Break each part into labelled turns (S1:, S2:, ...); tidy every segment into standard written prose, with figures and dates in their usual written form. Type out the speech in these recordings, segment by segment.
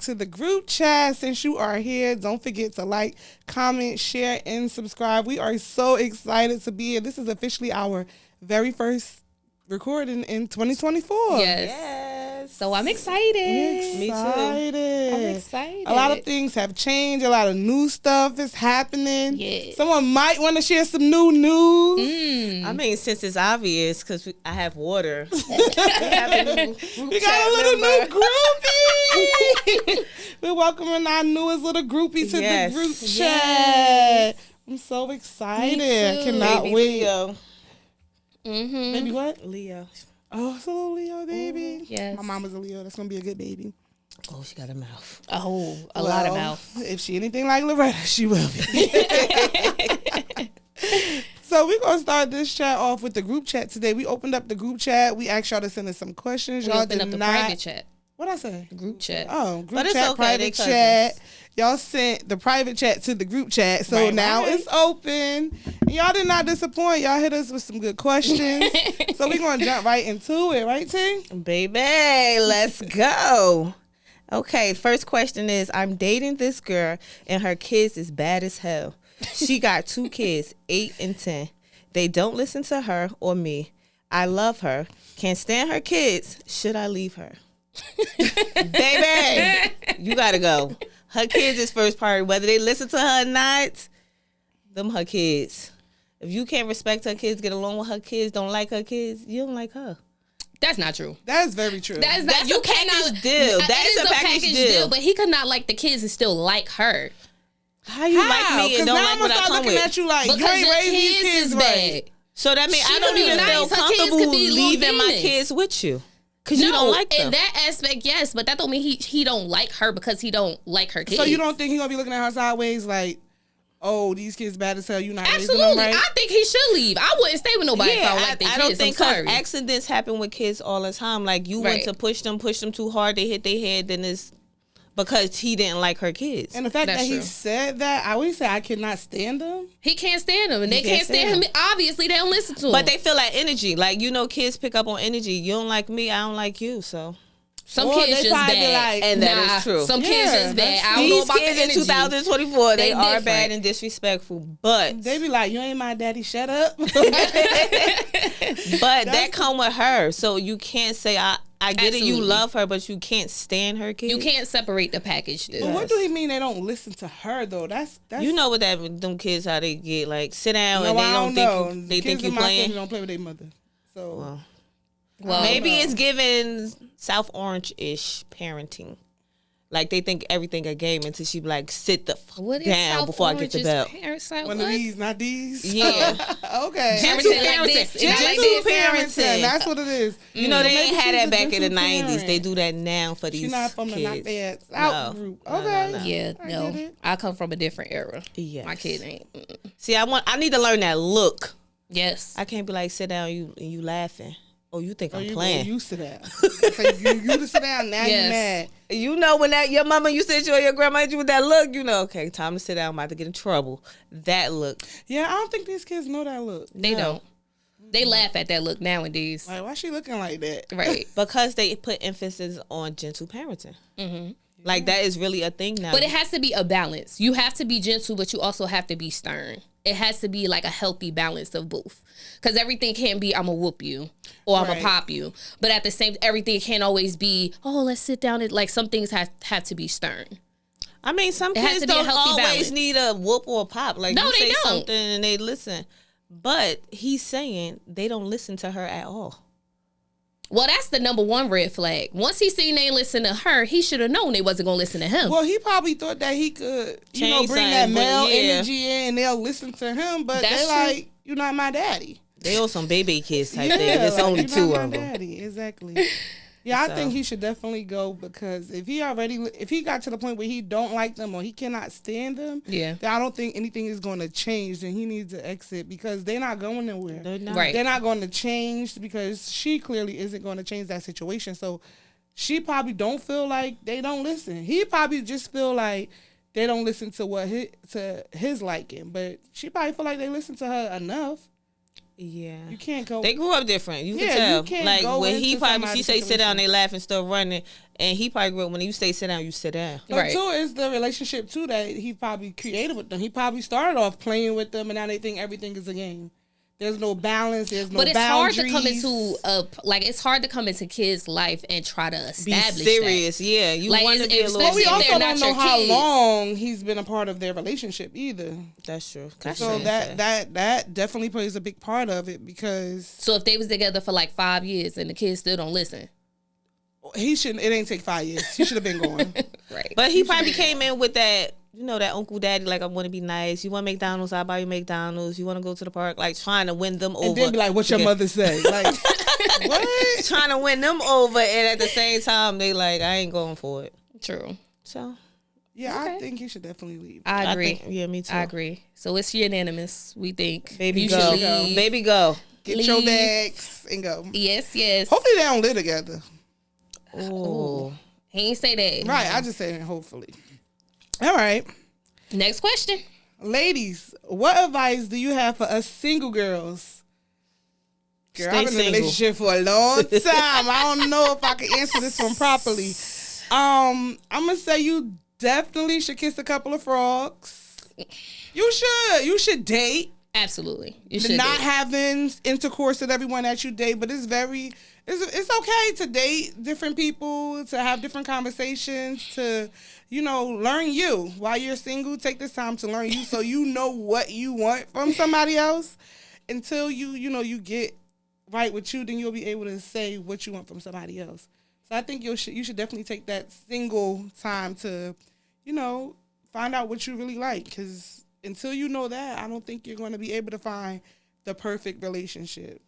S1: to the group chat. Since you are here, don't forget to like, comment, share, and subscribe. We are so excited to be here. This is officially our very first recording in 2024.
S2: Yes. So I'm excited.
S1: Me too.
S2: I'm excited.
S1: A lot of things have changed. A lot of new stuff is happening.
S2: Yes.
S1: Someone might want to share some new news.
S3: I mean, since it's obvious, because I have water.
S1: We got a little new groupie. We're welcoming our newest little groupie to the group chat. I'm so excited. I cannot
S3: Baby
S1: wait.
S3: Leo.
S1: Baby what?
S3: Leo.
S1: Oh, it's a little Leo baby.
S2: Yes.
S1: My mama's a Leo. That's going to be a good baby.
S3: Oh, she got a mouth.
S2: Oh, a lot of mouth.
S1: If she anything like Loretta, she will be. So we're going to start this chat off with the group chat today. We opened up the group chat. We asked y'all to send us some questions.
S2: We
S1: Y'all
S2: opened
S1: did
S2: up the
S1: not.
S2: private chat.
S1: What'd I say?
S2: Group chat.
S1: Oh, group
S3: But it's
S1: chat,
S3: okay,
S1: private
S3: they
S1: chat.
S3: cousins.
S1: Y'all sent the private chat to the group chat. So now it's open. And y'all did not disappoint. Y'all hit us with some good questions. So we're going to jump right into it. Right, T?
S3: Baby, let's go. Okay, first question is, I'm dating this girl and her kids is bad as hell. She got 2 kids, 8 and 10. They don't listen to her or me. I love her. Can't stand her kids. Should I leave her? Baby, you gotta go. Her kids is first priority. Whether they listen to her or not, them her kids. If you can't respect her kids, get along with her kids, don't like her kids, you don't like her.
S2: That's not true.
S1: That is very true.
S2: That's not.
S3: That's
S2: You
S3: a package
S2: cannot
S3: deal. That
S2: it
S3: is a package deal.
S2: But he could not like the kids and still like her.
S3: How you like me and don't like what I come
S1: looking
S3: with?
S1: at you like, you
S2: Because
S1: ain't
S2: your
S1: raised these
S2: kids
S1: kids
S2: is
S1: right.
S2: bad.
S3: So that means
S2: She
S3: I don't
S2: could be
S3: even
S2: nice.
S3: feel
S2: Her kids
S3: comfortable
S2: could be little
S3: leaving my
S2: demons.
S3: kids with you. Because you don't like them.
S2: In that aspect, yes, but that don't mean he don't like her because he don't like her kids.
S1: So you don't think he going to be looking at her sideways like, oh, these kids bad as hell, you not raising
S2: Absolutely.
S1: them right?
S2: I think he should leave. I wouldn't stay with nobody if I don't like their
S3: I
S2: kids.
S3: don't think
S2: I'm sorry.
S3: accidents happen with kids all the time. Like you went
S2: Right.
S3: to push them too hard, they hit their head, then it's because he didn't like her kids.
S1: And the fact
S2: That's
S1: that he
S2: true.
S1: said that, I always say I cannot stand them.
S2: He can't stand them, and they
S3: can't
S2: can't stand him. Obviously, they don't listen to him.
S3: But they feel that energy. Like, you know, kids pick up on energy. You don't like me, I don't like you. So
S2: some
S1: Or
S2: kids
S1: they
S2: just
S1: probably be
S2: bad,
S1: like-
S3: And that is true.
S2: Some
S1: Yeah,
S2: kids just
S1: that's
S2: bad. I don't know
S3: these
S2: about
S3: kids
S2: the
S3: in
S2: energy.
S3: 2024, they are
S2: different.
S3: bad and disrespectful. But
S1: They be like, you ain't my daddy, shut up.
S3: But that come with her, so you can't say I get it. You
S2: Absolutely.
S3: love her, but you can't stand her kids.
S2: You can't separate the package. Dude.
S1: But what do he mean they don't listen to her though? That's
S3: You know what them kids how they get like sit down
S1: no,
S3: and they
S1: I
S3: don't
S1: know.
S3: think they
S1: Kids
S3: think you
S1: in my family
S3: playing.
S1: don't play with their mother. So
S2: Well,
S3: Maybe it's given South Orange-ish parenting. Like they think everything a game until she be like sit the fuck
S2: what is
S3: down
S2: South
S3: before I get the
S2: Orange's
S3: belt.
S2: Parents like,
S1: one
S2: what?
S1: of these, not these.
S3: Yeah.
S1: Okay.
S2: Parenting like this. It's like
S1: Gentle
S2: this.
S1: parenting. That's what it is.
S3: You know, they
S1: Maybe
S3: ain't had
S1: she's
S3: that
S1: a
S3: back in the
S1: gentle
S3: 90s.
S1: parent.
S3: They do that now for these
S1: She's not from the knock
S3: kids.
S1: their ass out
S3: No.
S1: group.
S3: No,
S1: Okay.
S3: no, no.
S2: Yeah,
S1: I
S2: no.
S1: get it.
S2: I come from a different era.
S3: Yes.
S2: My kid ain't.
S3: See, I need to learn that look.
S2: Yes.
S3: I can't be like sit down and you laughing. Oh, you think I'm
S1: You
S3: playing?
S1: used to that. So you to sit down, now
S2: Yes.
S1: you mad.
S3: You know when that your mama used to hit you or your grandma hit you with that look, you know, okay, time to sit down. I'm about to get in trouble. That look.
S1: Yeah, I don't think these kids know that look.
S2: They don't. They laugh at that look nowadays.
S1: Like, why she looking like that?
S2: Right.
S3: Because they put emphasis on gentle parenting. Mm-hmm. Like that is really a thing now.
S2: But it has to be a balance. You have to be gentle, but you also have to be stern. It has to be like a healthy balance of both. Because everything can't be, I'm going to whoop you or I'm going
S1: Right.
S2: to pop you. But at the same, everything can't always be, oh, let's sit down. And like some things have to be stern.
S3: I mean, some
S2: It has
S3: kids
S2: to be a
S3: don't
S2: healthy
S3: always
S2: balance.
S3: need a whoop or a pop. Like
S2: No,
S3: you
S2: they
S3: say
S2: don't.
S3: something and they listen. But he's saying they don't listen to her at all.
S2: Well, that's the number one red flag. Once he seen they listen to her, he should have known they wasn't going to listen to him.
S1: Well, he probably thought that he could,
S3: Change
S1: bring that
S3: something, but
S1: male
S3: yeah.
S1: energy in and they'll listen to him, but
S2: That's
S1: they
S2: true.
S1: like, you're not my daddy.
S3: They all some baby kids type thing. There's
S1: like,
S3: only
S1: you're
S3: two
S1: not
S3: of
S1: my
S3: them.
S1: daddy. Exactly. Yeah, I
S3: So.
S1: think he should definitely go because if he got to the point where he don't like them or he cannot stand them,
S2: Yeah.
S1: then I don't think anything is going to change. Then he needs to exit because they're not going nowhere.
S3: They're not.
S2: Right.
S1: They're not going to change because she clearly isn't going to change that situation. So she probably don't feel like they don't listen. He probably just feel like they don't listen to his liking, but she probably feel like they listen to her enough.
S3: Yeah.
S1: You can't go.
S3: They grew up different. You can
S1: Yeah,
S3: tell.
S1: you can't
S3: Like
S1: go
S3: when he
S1: into
S3: probably, she
S1: somebody's
S3: say sit down,
S1: situation.
S3: they laugh and still running. And he probably grew up when you say sit down, you sit down.
S1: But
S2: Right.
S1: too is the relationship too that he probably created with them. He probably started off playing with them, and now they think everything is a game. There's no balance. There's no
S2: But it's
S1: boundaries.
S2: hard to come into it's hard to come into kids' life and try to
S3: Be
S2: establish
S3: serious. Yeah. You
S2: Like,
S3: want to
S2: it's-
S3: be a little.
S1: But we
S2: especially if
S1: also
S2: they're
S1: don't
S2: not
S1: know
S2: your
S1: how
S2: kids.
S1: long he's been a part of their relationship either.
S3: That's true.
S1: So that definitely plays a big part of it because
S2: So if they was together for like 5 years and the kids still don't listen,
S1: he shouldn't. It ain't take 5 years. He should have been going.
S2: right?
S3: But he probably came in with that, that uncle daddy, like, I want to be nice. You want McDonald's, I'll buy you McDonald's. You want to go to the park, like trying to win them over.
S1: And then be like, "What your mother say?" Like, what?
S3: Trying to win them over, and at the same time, they like, I ain't going for it.
S2: True.
S3: So,
S1: Yeah,
S2: Okay.
S1: I think he should definitely leave.
S2: I agree.
S3: yeah, me too.
S2: I agree. So it's unanimous. We think
S3: Baby,
S2: you
S3: go.
S2: should leave.
S3: Baby, go.
S1: Get your
S2: leave.
S1: bags and go.
S2: Yes, yes.
S1: Hopefully they don't live together.
S3: Oh.
S2: He ain't say that.
S1: Right, I just saying hopefully. All right.
S2: Next question.
S1: Ladies, what advice do you have for us single girls? Girl,
S3: Stay
S1: I've been in a
S3: single.
S1: relationship for a long time. I don't know if I can answer this one properly. I'm gonna say you definitely should kiss a couple of frogs. You should. You should date.
S2: Absolutely. You should
S1: Not
S2: date.
S1: having intercourse with everyone that you date, but it's okay to date different people, to have different conversations, to learn you while you're single. Take this time to learn you, so you know what you want from somebody else. Until you get right with you, then you'll be able to say what you want from somebody else. So I think you should definitely take that single time to find out what you really like, because until you know that, I don't think you're going to be able to find the perfect relationship.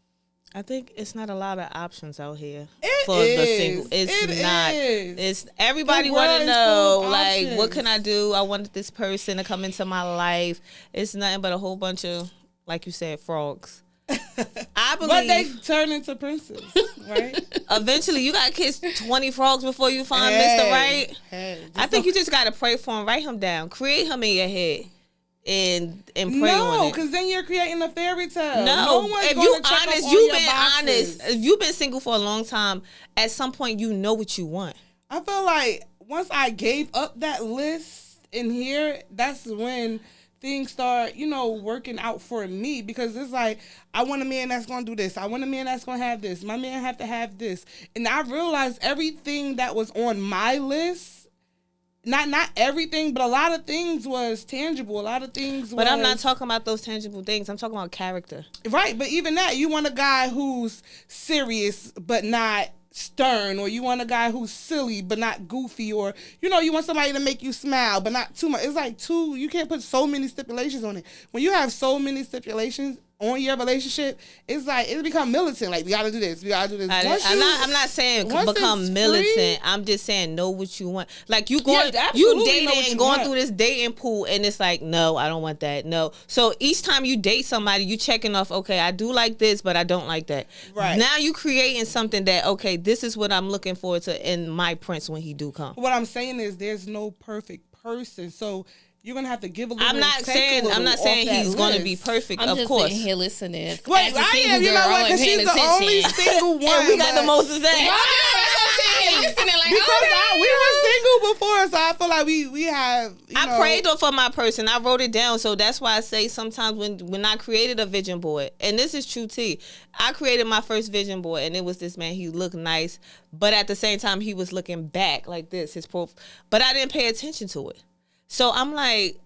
S3: I think it's not a lot of options out here
S1: It
S3: for the
S1: is.
S3: single. It's
S1: It
S3: not.
S1: is.
S3: It's everybody
S1: The
S3: want
S1: world
S3: to
S1: is
S3: know,
S1: full of
S3: like, what
S1: options.
S3: can I do? I wanted this person to come into my life. It's nothing but a whole bunch of, like you said, frogs. I
S1: But they
S3: believe
S1: turn into princes, right?
S3: eventually you got to kiss 20 frogs before you find Mr. Right.
S1: Hey,
S3: I think you just got to pray for him, write him down, create him in your head, and pray
S1: no,
S3: on it.
S1: because then you're creating a fairy tale.
S3: No,
S1: one's
S3: if
S1: gonna
S3: you
S1: check up
S3: honest,
S1: on
S3: you've
S1: your
S3: been
S1: boxes.
S3: honest. If you've been single for a long time, at some point you know what you want.
S1: I feel like once I gave up that list in here, that's when things start, working out for me, because it's like, I want a man that's going to do this. I want a man that's going to have this. My man have to have this. And I realized everything that was on my list, not everything, but a lot of things was tangible. A lot of things
S3: But I'm not talking about those tangible things. I'm talking about character.
S1: Right, but even that, you want a guy who's serious but not stern, or you want a guy who's silly but not goofy, or you want somebody to make you smile but not too much. It's like you can't put so many stipulations on it. When you have so many stipulations on your relationship, it's like it become militant. Like, we gotta do this, we gotta do this.
S3: I'm not saying
S1: once
S3: become
S1: it's
S3: militant.
S1: free-
S3: I'm just saying know what you want. Like you
S1: absolutely
S3: you
S1: know
S3: dating
S1: what you
S3: and going
S1: want.
S3: through this dating pool, and it's like, no, I don't want that. No. So each time you date somebody, you checking off, okay, I do like this, but I don't like that.
S1: Right.
S3: Now you creating something that, okay, this is what I'm looking forward to in my prince when he do come.
S1: What I'm saying is there's no perfect person, so you're gonna have to give a little.
S3: I'm not
S1: and take a
S3: saying
S1: little off
S3: he's
S1: that
S3: going to
S1: list.
S3: be perfect,
S2: I'm
S3: of
S2: just
S3: course.
S2: sitting here listening.
S1: Wait,
S2: As a
S1: I
S2: single
S1: am. You
S2: girl,
S1: know
S2: I
S1: what?
S2: wasn't
S1: Because she's
S2: paying
S1: the only
S2: attention.
S1: single one.
S3: And we got the
S1: but-
S3: most to say.
S2: I'm sitting here listening like,
S1: Because
S2: okay.
S1: we were single before, so I feel like we have.
S3: I prayed for my person. I wrote it down. So that's why I say sometimes when I created a vision board, and this is true tea, I created my first vision board, and it was this man. He looked nice, but at the same time, he was looking back like this, his profile. But I didn't pay attention to it. So I'm like,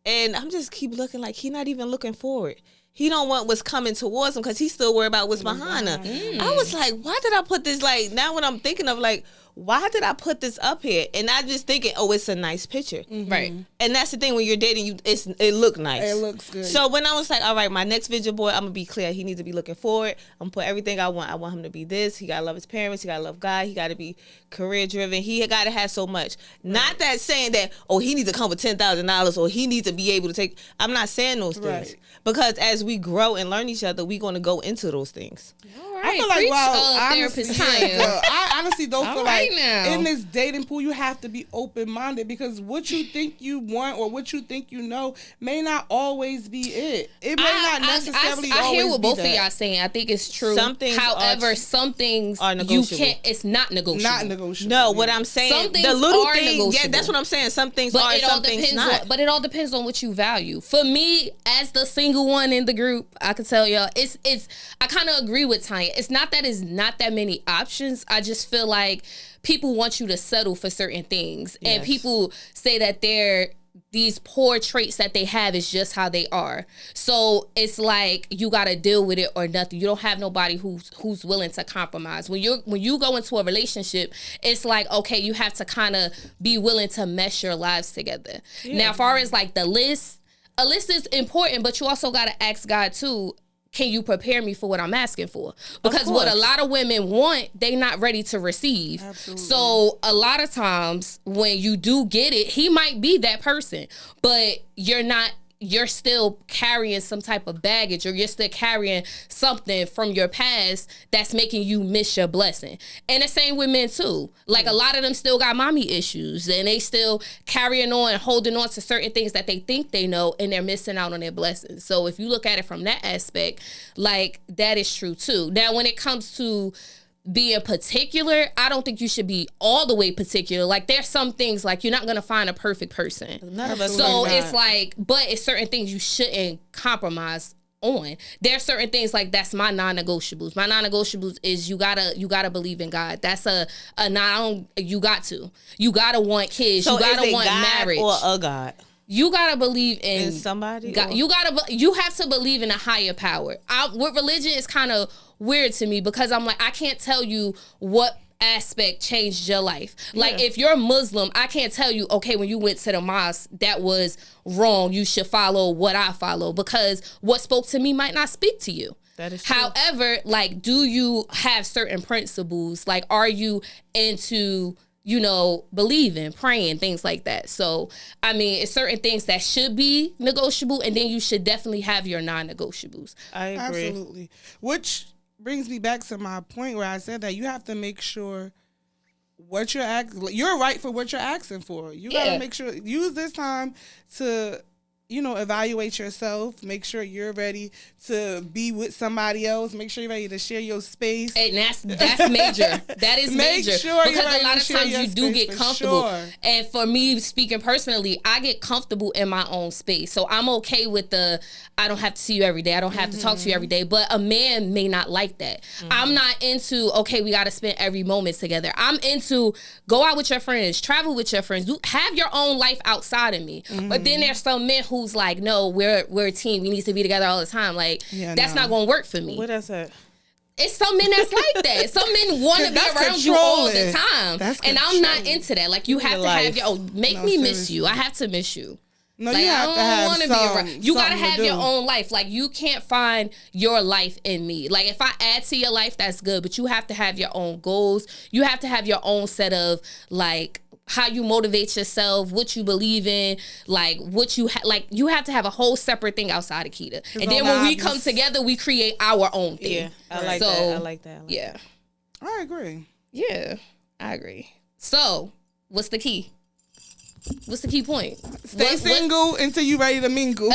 S3: and I'm just keep looking like he not even looking forward. He don't want what's coming towards him because he's still worried about what's behind him. I was like, why did I put this, like, now when I'm thinking of, like, why did I put this up here? And I just thinking, oh, it's a nice picture.
S2: Right.
S3: And that's the thing, when you're dating, it look nice.
S1: It looks good.
S3: So when I was like, all right, my next vision board, I'm gonna be clear. He needs to be looking forward. I'm gonna put everything I want. I want him to be this. He gotta love his parents. He gotta love God. He gotta be career driven. He gotta have so much. Not that saying that, oh, he needs to come with $10,000 or he needs to be able to take. I'm not saying those things.
S1: Right.
S3: Because as we grow and learn each other, we're gonna go into those things.
S2: All right. right,
S1: feel like,
S2: preach,
S1: wow,
S2: therapist
S1: honestly,
S2: Tanya.
S1: I honestly don't
S2: All
S1: feel
S2: right
S1: like
S2: now.
S1: in this dating pool you have to be open minded, because what you think you want or what you think you know may not always be it. It may not necessarily
S2: I
S1: always
S2: hear what
S1: be
S2: both
S1: that.
S2: of y'all saying. I think it's true.
S3: Some things
S2: However,
S3: are-
S2: some things
S3: are
S2: you
S3: negotiable.
S2: can't. It's not negotiable.
S1: Not negotiable.
S3: No,
S1: yeah.
S3: what I'm saying,
S2: Some things
S3: the little
S2: are
S3: things. Yeah,
S2: negotiable.
S3: that's what I'm saying. Some things
S2: But
S3: are,
S2: it all
S3: some things
S2: depends
S3: not.
S2: on. But it all depends on what you value. For me, as the single one in the group, I can tell y'all, it's. I kind of agree with Tanya. It's not that it's not that many options. I just feel like people want you to settle for certain things, and
S3: Yes.
S2: people say that these poor traits that they have is just how they are. So it's like you got to deal with it or nothing. You don't have nobody who's willing to compromise. When you go into a relationship, it's like, okay, you have to kind of be willing to mesh your lives together. Now, as far as like a list is important, but you also got to ask God too, can you prepare me for what I'm asking for? Because what a
S3: course.
S2: lot of women want, they not ready to receive.
S1: Absolutely.
S2: So a lot of times when you do get it, he might be that person, but you're still carrying some type of baggage, or you're still carrying something from your past that's making you miss your blessing. And the same with men too. Like a lot of them still got mommy issues, and they still carrying on and holding on to certain things that they think they know, and they're missing out on their blessings. So if you look at it from that aspect, like that is true too. Now, when it comes to being particular, I don't think you should be all the way particular. Like there's some things, like you're not going to find a perfect person.
S3: None of us.
S2: So
S3: are
S2: it's
S3: not.
S2: like, but it's certain things you shouldn't compromise on. There's certain things like that's my non-negotiables. My non-negotiables is you gotta believe in God. That's you got to want kids.
S3: So
S2: you gotta
S3: is it
S2: want
S3: God
S2: marriage.
S3: or a God?
S2: You gotta believe in
S3: somebody.
S2: God.
S3: Or?
S2: You have to believe in a higher power. With religion is kind of weird to me, because I'm like, I can't tell you what aspect changed your life. Like if you're Muslim, I can't tell you, okay, when you went to the mosque, that was wrong. You should follow what I follow, because what spoke to me might not speak to you.
S3: That is true.
S2: However, like, do you have certain principles? Like, are you into, believing, praying, things like that? So, I mean, it's certain things that should be negotiable, and then you should definitely have your non-negotiables.
S3: I agree.
S1: Absolutely. Which brings me back to my point where I said that you have to make sure what you're right for what you're asking for. You got to make sure, use this time to, evaluate yourself, make sure you're ready to be with somebody else, make sure you're ready to share your space.
S2: And that's major. That is
S1: Make
S2: major.
S1: sure you're
S2: because
S1: ready
S2: a lot
S1: to
S2: of
S1: share
S2: times
S1: your
S2: you do
S1: space,
S2: get
S1: for
S2: comfortable.
S1: sure.
S2: And for me, speaking personally, I get comfortable in my own space. So I'm okay with I don't have to see you every day. I don't have to talk to you every day. But a man may not like that. I'm not into, okay, we got to spend every moment together. I'm into go out with your friends, travel with your friends, have your own life outside of me. But then there's some men who's like, no, we're a team. We need to be together all the time. Like, that's not going to work for me.
S3: What that's it?
S2: It's some men that's like that. Some men want to be
S1: That's
S2: around you all the
S1: controlling.
S2: time.
S1: That's
S2: And I'm not
S1: controlling.
S2: into that. Like, you have to
S3: life.
S2: have your own, make
S1: No,
S2: me miss
S1: seriously.
S2: you. I have to miss you.
S1: No,
S2: Like,
S1: you have to have
S2: wanna
S1: some,
S2: You gotta
S1: something to
S2: have your
S1: do.
S2: own life. Like, you can't find your life in me. Like, if I add to your life, that's good. But you have to have your own goals. You have to have your own set of, like, how you motivate yourself, what you believe in, like what you like. You have to have a whole separate thing outside of Keita, and then
S1: all
S2: when we
S1: obvious.
S2: come together, we create our own thing.
S3: Yeah, I like
S2: So,
S3: that. I like that.
S2: Yeah,
S1: I agree.
S2: yeah, I agree. So, what's the key? What's the key point?
S1: Stay single until you ready to mingle.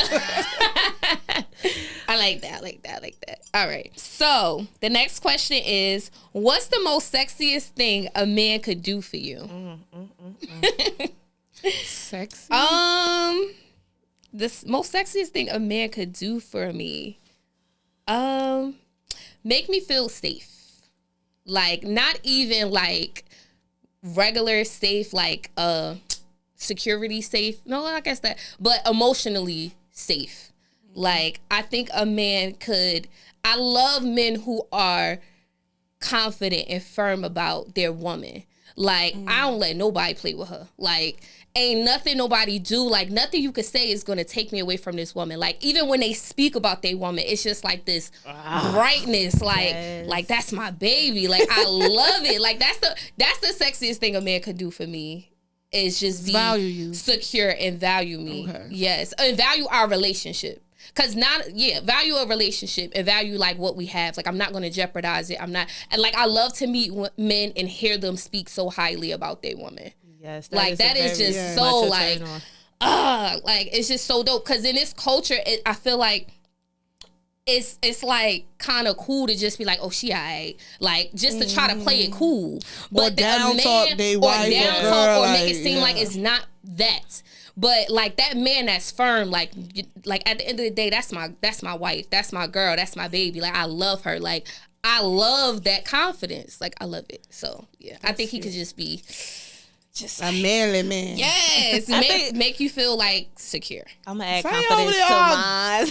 S2: I like that. I like that. I like that. All right. So the next question is, what's the most sexiest thing a man could do for you?
S1: Sexy.
S2: The most sexiest thing a man could do for me, make me feel safe. Like, not even like regular safe, like security safe. No, I guess that, but emotionally safe. Like, I think a man could. I love men who are confident and firm about their woman. Like, I don't let nobody play with her. Like, ain't nothing nobody do. Like, nothing you could say is going to take me away from this woman. Like, even when they speak about their woman, it's just like this brightness. Like that's my baby. Like, I love it. Like, that's the sexiest thing a man could do for me. Is just be
S1: Value you.
S2: secure and value me.
S1: Okay.
S2: Yes. And value our relationship. Cause value a relationship and value like what we have. Like I'm not gonna jeopardize it. I'm not, and like I love to meet men and hear them speak so highly about their woman.
S3: Yes,
S2: that is just so like, like it's just so dope. Cause in this culture, I feel like it's like kind of cool to just be like, oh, she alright, like just to try to play it cool, but
S1: down talk they wife
S2: or make it seem like it's not that. But like that man that's firm, like at the end of the day, that's my wife, that's my girl, that's my baby. Like I love her. Like I love that confidence. Like I love it. So yeah, I think he could just be just
S1: a manly man.
S2: Yes, make you feel like secure.
S3: I'm gonna add confidence to mine.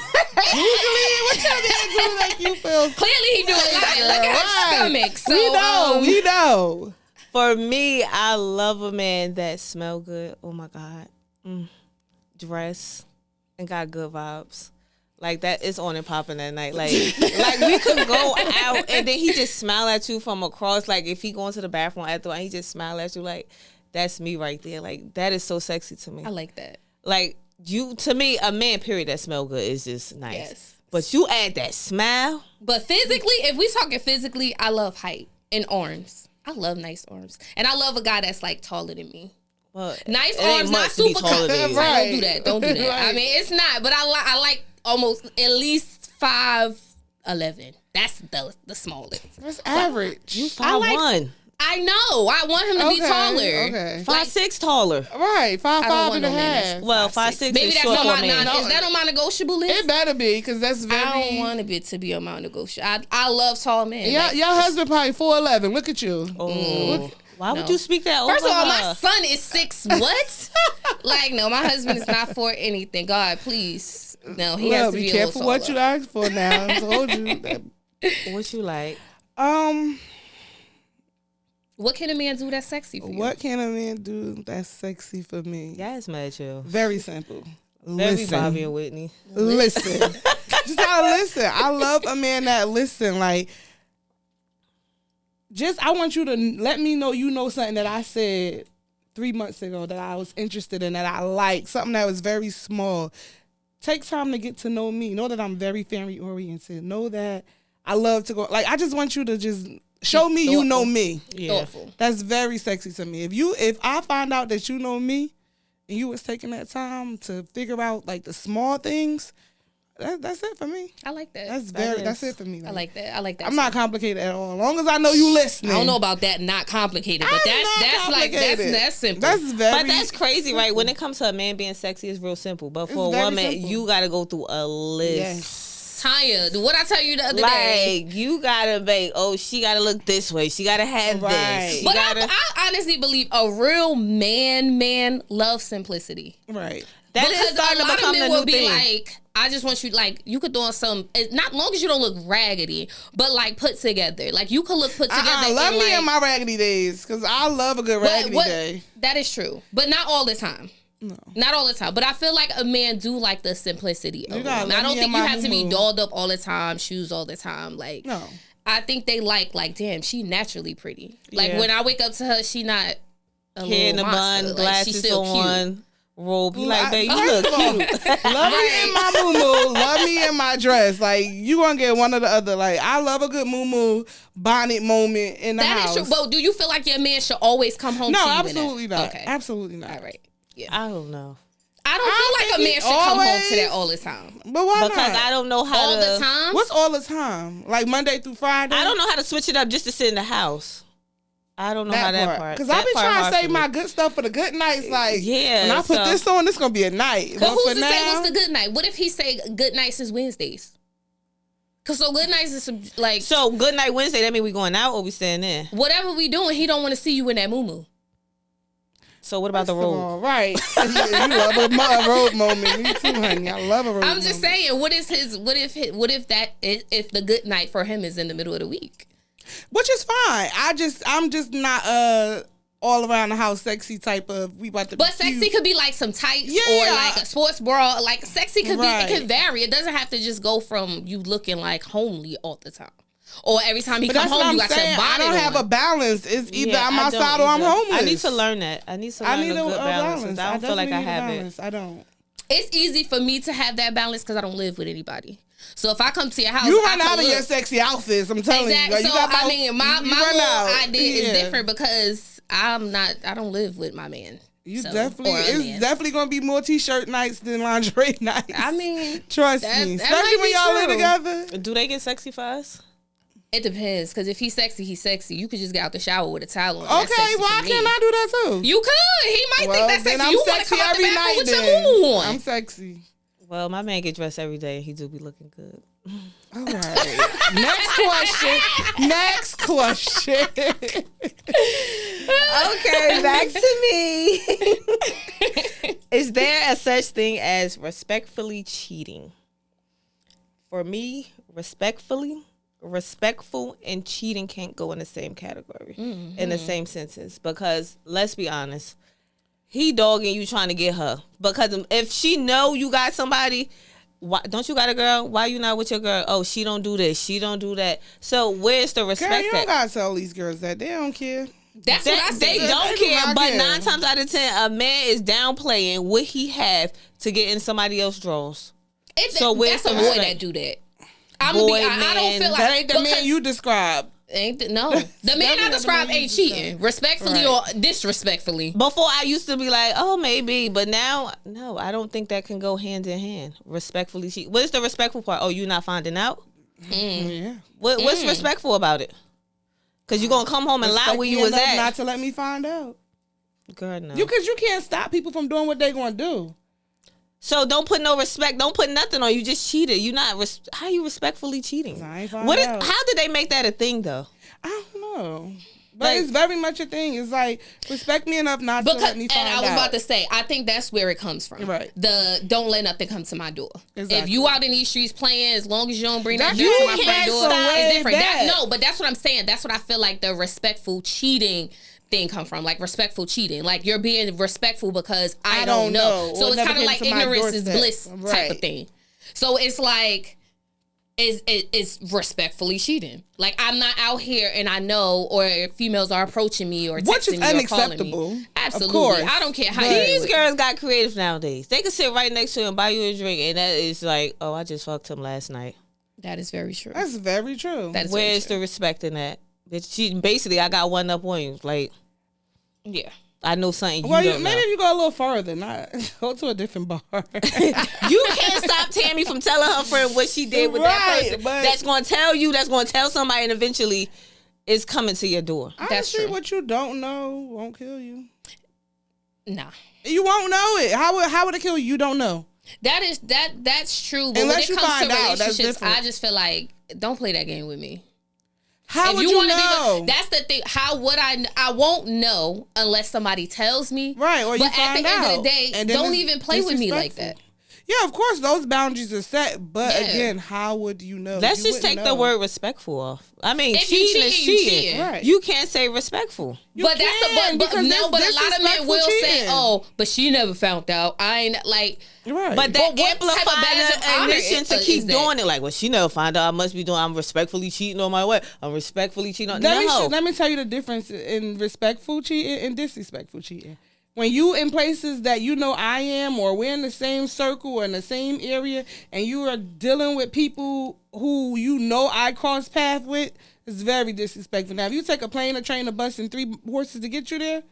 S1: Usually, what y'all do make you feel?
S2: Clearly, he do a lot. Look at his stomach. So
S1: we know.
S3: For me, I love a man that smell good. Oh my God. Dress and got good vibes. Like that is on and popping that night. Like we could go out and then he just smile at you from across. Like if he going to the bathroom after and he just smile at you, like that's me right there. Like that is so sexy to me.
S2: I like that.
S3: Like to me, a man period that smell good is just nice.
S2: Yes.
S3: But you add that smile.
S2: But physically, if we talking physically, I love height and arms. I love nice arms. And I love a guy that's like taller than me.
S3: Well,
S2: nice arms, not super taller.
S1: Right.
S2: Don't do that.
S1: Right.
S2: I mean, it's not. But I like almost at least 5'11". That's the smallest.
S1: That's average.
S3: You 5'1".
S2: I know. I want him to be taller.
S1: Okay.
S3: 5'6" taller.
S1: Right. 5'5" and a half.
S3: Well, 5'6"
S2: Maybe
S3: is
S2: that's
S3: short
S2: on
S3: for a
S2: my
S3: man.
S2: is that on my negotiable list?
S1: It better be, because that's very.
S2: I don't want it to be on my negotiable. I love tall men.
S1: Yeah, your husband probably 4'11". Look at you.
S3: Oh. Why would you speak that over
S2: First of all,
S3: her?
S2: my son is 6. What? Like, no, my husband is not for anything. God, please. No, he has to be
S1: be
S2: a
S1: careful
S2: little
S1: what you
S2: taller.
S1: ask for now. I told you that.
S3: What you like?
S2: What can a man do that's sexy for you?
S1: What can a man do that's sexy for me?
S3: Yeah, it's mad chill.
S1: Very simple.
S3: Very
S1: Listen.
S3: Bobby and Whitney.
S1: Listen. Just gotta listen. I love a man that listen. Like, I want you to let me know you know something that I said 3 months ago that I was interested in, that I like, something that was very small. Take time to get to know me. Know that I'm very family oriented. Know that I love to go. Like, I just want you to just show me you know me.
S3: Yeah.
S2: Thoughtful.
S1: That's very sexy to me. If I find out that you know me and you was taking that time to figure out like the small things, that's it for me.
S2: I like that.
S1: That's it for me.
S2: I like that. I like that.
S1: I'm not complicated at all. As long as I know you listening.
S2: I don't know about that. Not complicated, but that's simple.
S3: But that's crazy, right? When it comes to a man being sexy, it's real simple. But for a woman, you got to go through a list.
S1: Yes.
S2: Tanya, what I tell you the other day?
S3: Like, you gotta make, she gotta look this way. She gotta have this.
S2: But I honestly believe a real man loves simplicity.
S1: Right.
S3: That
S2: because
S3: is starting
S2: a
S3: to
S2: lot
S3: become
S2: of
S3: the
S2: men
S3: new
S2: will be
S3: thing.
S2: like, I just want you, like, you could throw on some, not long as you don't look raggedy, but like put together. Like, you could look put together.
S1: Love me
S2: like,
S1: in my raggedy days, because I love a good raggedy day.
S2: That is true, but not all the time.
S1: No.
S2: Not all the time, but I feel like a man do like the simplicity of it. I
S1: love
S2: don't
S1: me
S2: think
S1: in
S2: you
S1: my
S2: have to be
S1: moo-moo.
S2: dolled up all the time, shoes all the time. Like,
S1: No.
S2: I think they like, damn, she naturally pretty. Like,
S3: Yeah.
S2: when I wake up to her, she not a
S3: Hair in a
S2: little monster.
S3: bun,
S2: Like,
S3: glasses
S2: she's still
S3: on,
S2: cute.
S3: robe. You like, babe, you
S1: First
S3: look
S1: of all,
S3: cute.
S1: Love me in my moo-moo. Love me in my dress. Like, you gonna get one or the other. Like, I love a good moo-moo bonnet moment in the house.
S2: That is true. But do you feel like your man should always come home to
S1: No,
S2: you in that?
S1: absolutely not.
S2: Okay.
S1: Absolutely not.
S2: All right. Yeah.
S3: I don't know.
S2: I don't feel like a
S1: think
S2: man
S1: he
S2: should come home to
S1: always-
S2: that all the time.
S1: But why
S3: Because
S1: not?
S3: I don't know how
S2: All
S3: to.
S2: the time?
S1: What's all the time? Like Monday through Friday?
S3: I don't know how to switch it up just to sit in the house. I don't know how that part.
S1: Because I be
S3: That part
S1: trying to
S3: hard
S1: save
S3: for
S1: my
S3: me.
S1: good stuff for the good nights. Like,
S3: Yeah,
S1: when I put
S3: so-
S1: this on, it's gonna be a night.
S2: But who's
S1: for
S2: to
S1: now,
S2: say what's the good night? What if he say good nights is Wednesdays? Because so good nights is like,
S3: So good night Wednesday. That mean we going out or we staying in?
S2: whatever we doing, he don't want to see you in that moo-moo.
S3: So what about the
S1: Come
S3: road?
S1: on, right? You love a road moment. Me too, honey. I love a road.
S2: I'm just
S1: moment.
S2: saying, what if the good night for him is in the middle of the week?
S1: Which is fine. I'm just not all around the house sexy type of we about to.
S2: But
S1: be
S2: sexy
S1: cute.
S2: could be like some tights
S1: Yeah.
S2: or like a sports bra. Like sexy could
S1: Right.
S2: be, it could vary. It doesn't have to just go from you looking like homely all the time. Or every time he
S1: But
S2: come
S1: that's what
S2: home,
S1: I'm
S2: you got
S1: saying.
S2: your
S1: I
S2: bonnet
S1: don't have
S2: on.
S1: a balance. It's either
S3: Yeah,
S1: I'm
S3: I don't
S1: outside or I'm
S3: either.
S1: homeless.
S3: I need to learn that. I need to learn a good balance. 'Cause I don't feel like I
S1: definitely need a
S3: have it.
S1: balance. I don't.
S2: it's easy for me to have that balance because I don't live with anybody. So if I come to your house,
S1: you run out of your sexy outfits. I'm telling you.
S2: Exactly.
S1: You
S2: So
S1: got
S2: I mean, my little idea is
S1: Yeah.
S2: different because I don't live with my man.
S1: You
S2: So,
S1: definitely,
S2: or a
S1: it's
S2: man.
S1: definitely gonna be more t-shirt nights than lingerie nights.
S2: I mean,
S1: trust
S2: that-
S1: me,
S2: that
S1: especially
S2: might
S1: when
S2: be
S1: y'all live
S2: true.
S1: together.
S3: Do they get sexy for us?
S2: it depends because if he's sexy, he's sexy. You could just get out the shower with a towel on. That's
S1: Okay,
S2: sexy
S1: why
S2: for me.
S1: can't I do that too?
S2: You could. He might
S1: Well,
S2: think that's
S1: then
S2: sexy.
S1: I'm
S2: You want to
S1: sexy
S2: come out the
S1: every
S2: bathroom
S1: night.
S2: with your
S1: Then
S2: moo on.
S1: I'm sexy.
S3: Well, my man get dressed every day. He do be looking good.
S1: All right. Next question.
S3: Okay, back to me. Is there a such thing as respectfully cheating? For me, respectful and cheating can't go in the same category, in the same sentence. Because let's be honest, he dogging you trying to get her. Because if she know you got somebody, why don't you got a girl? Why you not with your girl? Oh, she don't do this. She don't do that. So where's the
S1: Girl,
S3: respect?
S1: you don't gotta tell these girls that they don't care.
S2: That's what I
S3: They
S2: said.
S3: don't
S1: They do
S3: care,
S1: not
S3: but
S1: care.
S3: 9 times out of 10, a man is downplaying what he have to get in somebody else's drawers. So where's
S2: that's a
S3: the
S2: boy
S3: respect?
S2: that do that. I'm gonna be. I don't
S3: man.
S2: feel like
S1: That ain't the man
S2: because-
S1: you describe.
S2: Ain't no the man I
S1: not the
S2: describe
S1: man you
S2: ain't cheating, respectfully
S1: Right.
S2: or disrespectfully.
S3: Before I used to be like, oh, maybe, but now, no, I don't think that can go hand in hand. Respectfully cheat. What is the respectful part? Oh, you not finding out?
S1: Yeah.
S3: What's respectful about it? Because you going to come home and lie
S1: Respect
S3: where
S1: me
S3: you was
S1: enough
S3: at.
S1: Not to let me find out.
S3: Girl, no.
S1: Because you can't stop people from doing what they gonna do.
S3: So don't put no respect. Don't put nothing on you. Just cheated. You not. How you respectfully cheating?
S1: I ain't find
S3: What is?
S1: out.
S3: How did they make that a thing though?
S1: I don't know. But
S3: Like-
S1: it's very much a thing. It's like, respect me enough not to
S2: Because
S1: let me find
S2: and
S1: out.
S2: I was about to say, I think that's where it comes from.
S1: Right.
S2: The don't let nothing come to my door.
S1: Exactly.
S2: If you out in these streets playing, as long as you don't bring that
S1: That
S2: shit to my
S1: you
S2: front
S1: can't
S2: door,
S1: stop
S2: it's different.
S1: that.
S2: No, but that's what I'm saying. That's what I feel like the respectful cheating thing come from. Like respectful cheating. Like you're being respectful because I don't know.
S1: or
S2: So it's
S1: never
S2: kind of
S1: came
S2: like
S1: to my
S2: ignorance is
S1: doorstep.
S2: bliss type
S1: Right.
S2: of thing. So it's like it's respectfully cheating. Like I'm not out here and I know, or females are approaching me or texting
S1: Which is
S2: me or calling
S1: unacceptable,
S2: me.
S1: of
S2: Absolutely,
S1: course.
S2: I don't care how
S1: But-
S2: you do
S3: These
S2: it.
S3: girls got creative nowadays. They can sit right next to you and buy you a drink, and that is like, oh, I just fucked him last night.
S2: That is very true.
S1: That's very true.
S2: That is very
S3: Where's
S2: true.
S3: the respect in that? Bitch, she basically, I got one up on you. Like,
S2: Yeah.
S3: I know something
S1: well,
S3: you don't
S1: maybe
S3: know.
S1: if you go a little further, not go to a different bar.
S3: You can't stop Tammy from telling her friend what she did with that
S1: Right,
S3: person.
S1: but-
S3: That's going to tell you, that's going to tell somebody, and eventually it's coming to your door.
S2: That's
S1: Honestly,
S2: true.
S1: what you don't know won't kill you.
S2: Nah.
S1: You won't know it. How would it kill you? You don't know.
S2: That's true. But
S1: Unless
S2: when
S1: you
S2: it comes
S1: find
S2: to
S1: out, that's
S2: relationships,
S1: different.
S2: I just feel like don't play that game with me.
S1: How
S2: If
S1: would you
S2: wanna
S1: know?
S2: that's the thing. How would I won't know unless somebody tells me.
S1: Right, or you
S2: But at
S1: find
S2: the end of
S1: out.
S2: the day,
S1: And then
S2: don't
S1: it's
S2: even play with me like that.
S1: disrespectful. Yeah, of course, those boundaries are set. But
S2: Yeah.
S1: again, how would you know?
S3: Let's
S1: You
S3: just
S1: wouldn't
S3: take the
S1: know.
S3: word respectful off. I mean,
S2: If you
S3: cheating is
S2: cheating, you
S3: cheating.
S2: cheating.
S1: Right.
S3: You can't say respectful.
S1: You
S2: But that's
S1: can,
S2: but
S1: because
S2: no, but
S1: that's
S2: a lot of men
S1: disrespectful
S2: will say,
S1: cheating.
S2: "Oh, but she never found out." I ain't like.
S1: Right.
S3: But that
S2: But what type of
S3: amplifies
S2: badge of
S3: the
S2: honor
S3: admission to
S2: is
S3: keep
S2: that?
S3: doing it. Like, well, she never found out. I must be doing. I'm respectfully cheating on my way. I'm respectfully cheating on.
S1: let me tell you the difference in respectful cheating and disrespectful cheating. When you in places that you know I am, or we're in the same circle or in the same area, and you are dealing with people who you know I cross path with, it's very disrespectful. Now, if you take a plane, a train, a bus, and 3 horses to get you there,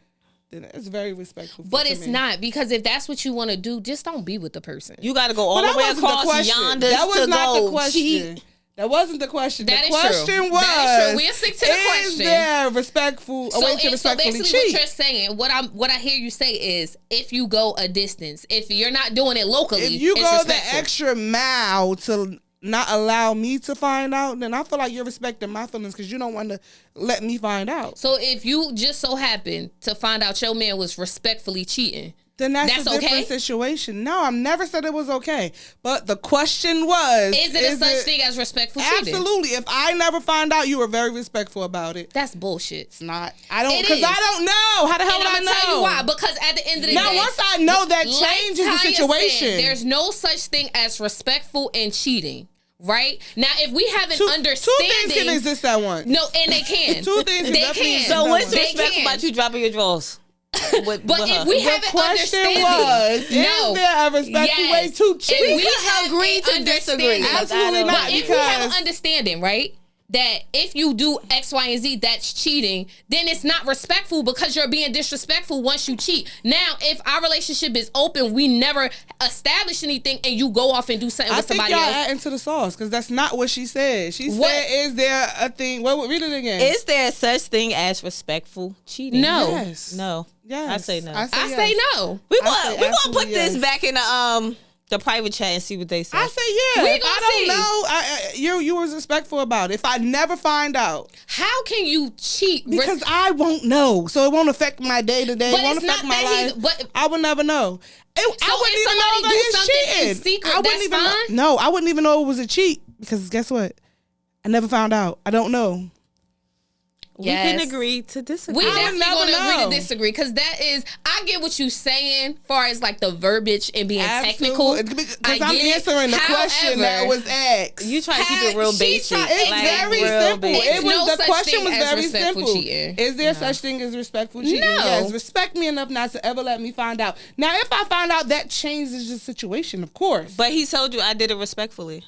S1: then it's very respectful.
S2: But
S1: to
S2: it's
S1: me.
S2: not, because if that's what you want to do, just don't be with the person.
S3: You got to go all
S1: But
S3: the
S1: that
S3: way
S1: wasn't the
S3: across
S1: question.
S3: yonder
S1: That was
S3: to
S1: not
S3: go
S1: the question.
S3: cheat.
S1: That wasn't the question.
S2: That
S1: The
S2: is true.
S1: question was,
S2: That is true. We'll stick to the
S1: is
S2: question.
S1: there respectful, a way to
S2: so
S1: respectfully
S2: basically
S1: cheat?
S2: what you're saying, what I hear you say is, if you go a distance, if you're not doing it locally,
S1: If you
S2: it's
S1: go the
S2: respectful.
S1: extra mile to not allow me to find out, then I feel like you're respecting my feelings because you don't want to let me find out.
S2: So if you just so happen to find out your man was respectfully cheating,
S1: Then that's a different
S2: okay?
S1: situation. No, I've never said it was okay. But the question was,
S2: Is it a such thing as respectful cheating?
S1: Absolutely. If I never find out, you were very respectful about it.
S2: That's bullshit.
S1: It's not. I don't,
S2: It
S1: because
S2: is.
S1: I don't know. How the hell
S2: And
S1: would I
S2: I'm
S1: know?
S2: gonna tell you why. Because at the end of the
S1: Now,
S2: day,
S1: once I know that
S2: like
S1: changes the
S2: Tanya
S1: situation.
S2: said, there's no such thing as respectful and cheating. Right? Now, if we have an
S1: Two
S2: understanding,
S1: things can exist at once.
S2: no, and they can.
S1: Two things can
S2: they
S1: definitely
S2: can.
S1: exist
S3: So
S1: at
S3: what's
S1: once.
S2: They
S3: respectful
S2: can.
S3: about you dropping your drawers? with
S2: But
S3: with
S2: if
S3: her.
S2: we
S1: The
S2: have an
S1: question
S2: understanding,
S1: was,
S2: no.
S1: is there a respectful way to cheat?
S2: If
S3: We can
S2: have
S3: agree
S2: an
S3: to disagree.
S2: understanding-
S1: Absolutely not.
S2: But if we have an
S1: Because
S2: understanding, right, that if you do X, Y, and Z, that's cheating, then it's not respectful because you're being disrespectful once you cheat. Now, if our relationship is open, we never establish anything, and you go off and do something
S1: I
S2: with
S1: think
S2: somebody
S1: y'all
S2: else.
S1: adding to the sauce because that's not what she said. She
S2: What?
S1: said, "Is there a thing?" Well, read it again.
S3: Is there such thing as respectful cheating?
S2: No.
S1: Yes.
S3: No.
S1: Yes.
S3: I say no.
S2: I say
S1: yes.
S2: no.
S3: We
S1: I
S3: gonna
S1: say
S3: we gonna put
S1: absolutely
S3: this
S1: yes.
S3: back in the private chat and see what they say.
S1: I say yeah.
S2: We
S1: If
S2: gonna
S1: I don't
S2: see.
S1: know, you was respectful about it. If I never find out,
S2: How can you cheat?
S1: because I won't know, so it won't affect my day to day. It
S2: But
S1: won't
S2: it's
S1: affect
S2: not
S1: my
S2: that
S1: life.
S2: he- but-
S1: I would never know. I wouldn't
S2: if
S1: even know
S2: somebody
S1: that
S2: do
S1: it's
S2: something in
S1: cheating.
S2: secret,
S1: I wouldn't
S2: that's
S1: even
S2: fine?
S1: know. No, I wouldn't even know it was a cheat because guess what? I never found out. I don't know.
S3: We can
S2: Yes.
S3: agree to disagree.
S2: We
S1: I would
S2: definitely
S1: never
S2: gonna agree
S1: know.
S2: to disagree because that is, I get what you're saying, far as like the verbiage and being technical.
S1: Because
S2: I
S1: I'm
S2: get it.
S1: answering the question that
S2: However,
S1: was asked.
S3: You try to keep it real
S2: She's
S3: basic.
S2: trying-
S1: It's
S3: like,
S1: very
S3: real
S1: simple.
S3: basic.
S1: It was
S2: no
S1: the
S2: such
S1: question
S2: thing
S1: was
S2: as
S1: very
S2: respectful
S1: simple.
S2: cheating.
S1: Is there such thing as respectful cheating?
S2: No.
S1: Yes. Respect me enough not to ever let me find out. Now, if I find out, that changes the situation, of course.
S3: But he told you I did it respectfully.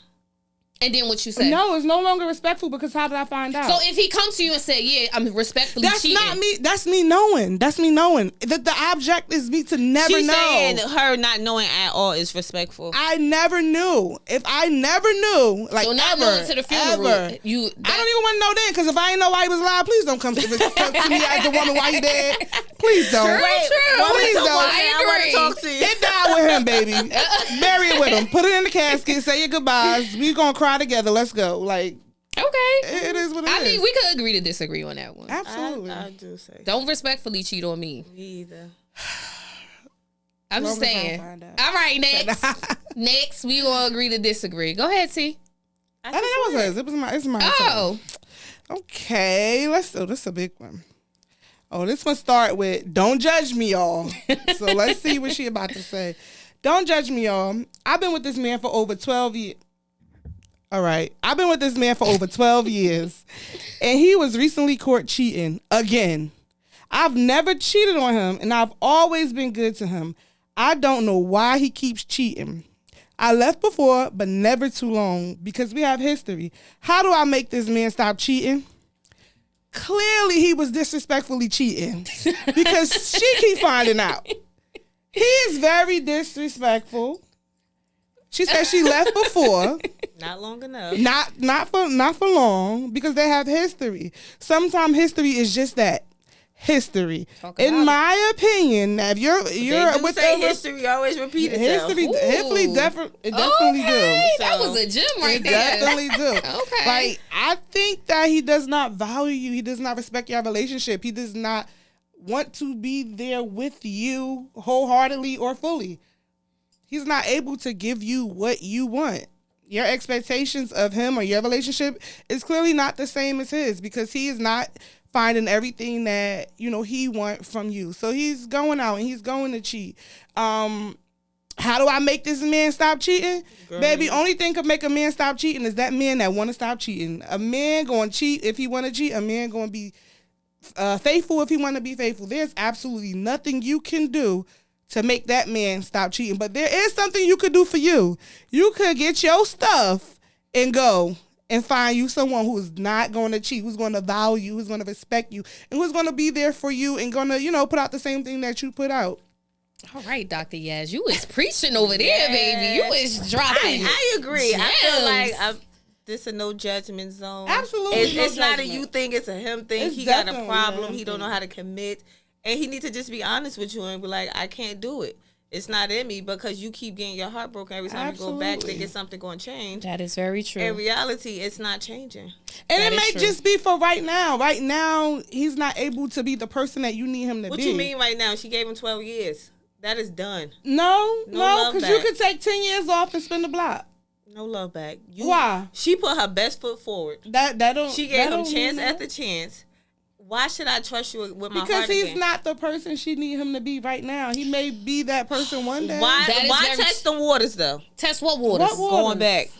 S2: And then what you say?
S1: No, it's no longer respectful because how did I find out?
S2: So if he comes to you and say, "Yeah, I'm respectfully
S1: that's
S2: cheating,"
S1: not me. That's me knowing. That's me knowing. The object is me to never
S3: She's
S1: know.
S3: saying her not knowing at all is respectful.
S1: I never knew. If I never knew, like
S2: so not
S1: ever,
S2: going to the funeral,
S1: ever,
S2: you.
S1: I don't even want to know then, because if I ain't know why he was alive, please don't come to me as a woman while he dead. Please don't.
S2: True, true.
S1: Please don't.
S2: I
S3: want to
S2: agree.
S3: talk to you.
S1: It died with him, baby. Bury it with him. Put it in the casket. Say your goodbyes. We gonna cry together. Let's go. Like
S2: Okay.
S1: it is what it is.
S2: I mean, we could agree to disagree on that one.
S1: Absolutely.
S3: I do say.
S2: Don't respectfully cheat on me.
S3: Me either.
S2: I'm just
S1: Long as I
S2: saying.
S1: find out.
S2: All right, next. Next, we gonna agree to disagree. Go ahead, T.
S1: I think that was hers. It's mine.
S2: Oh,
S1: Okay, let's do this. A big one. Oh, this one start with "Don't judge me, y'all." So let's see what she about to say. Don't judge me, y'all. I've been with this man for over 12 years. All right, I've been with this man for over 12 years, and he was recently caught cheating again. I've never cheated on him, and I've always been good to him. I don't know why he keeps cheating. I left before, but never too long because we have history. How do I make this man stop cheating? Clearly, he was disrespectfully cheating because she keep finding out. He is very disrespectful. She said she left before,
S3: Not long enough.
S1: not for long because they have history. Sometimes history is just that. History.
S2: Talk about
S1: In
S2: it.
S1: my opinion, now if you're
S3: They do
S1: with
S3: say
S1: the
S3: history always repeat itself.
S1: history,
S2: Ooh.
S1: definitely
S2: okay.
S1: do.
S2: That
S3: So,
S2: was a gem right
S1: It
S2: there.
S1: definitely do.
S2: Okay.
S1: Like, I think that he does not value you. He does not respect your relationship. He does not want to be there with you wholeheartedly or fully. He's not able to give you what you want. Your expectations of him or your relationship is clearly not the same as his because he is not finding everything that, he wants from you. So he's going out and he's going to cheat. How do I make this man stop cheating?
S3: Girl,
S1: Baby, only thing could make a man stop cheating is that man that want to stop cheating. A man going to cheat if he want to cheat. A man going to be faithful if he want to be faithful. There's absolutely nothing you can do to make that man stop cheating. But there is something you could do for you. You could get your stuff and go and find you someone who is not going to cheat, who's going to value you, who's going to respect you, and who's going to be there for you and going to, put out the same thing that you put out.
S2: All right, Dr. Yaz, you was preaching over there, baby. You was dropping.
S3: I agree. I feel
S2: gems.
S3: like this a no judgment zone.
S1: Absolutely
S3: It's
S1: no
S3: not a
S1: judgment.
S3: you thing, it's a him thing.
S1: It's
S3: He got a
S1: definitely
S3: problem.
S1: a him
S3: He don't know
S1: thing.
S3: how to commit. And he needs to just be honest with you and be like, I can't do it. It's not in me because you keep getting your heart broken every time you go back
S1: Absolutely.
S3: thinking something going to change.
S2: That is very true.
S3: In reality, it's not changing.
S1: And
S2: That
S1: it
S2: is
S1: may
S2: true.
S1: just be for right now. Right now, he's not able to be the person that you need him to
S3: What
S1: be.
S3: you mean right now? She gave him 12 years. That is done.
S1: No,
S3: love
S1: because you
S3: back.
S1: could take 10 years off and spin the block.
S3: No love back.
S1: Why?
S3: She put her best foot forward.
S1: That don't.
S3: She
S1: that
S3: gave him
S1: don't
S3: chance
S1: mean
S3: after
S1: that.
S3: chance. Why should I trust you with my
S1: Because
S3: heart
S1: he's
S3: again?
S1: not the person she need him to be right now. He may be that person one day.
S3: Why
S2: That is
S3: why
S2: very
S3: test the waters though?
S2: Test what waters?
S1: What waters?
S3: Going back.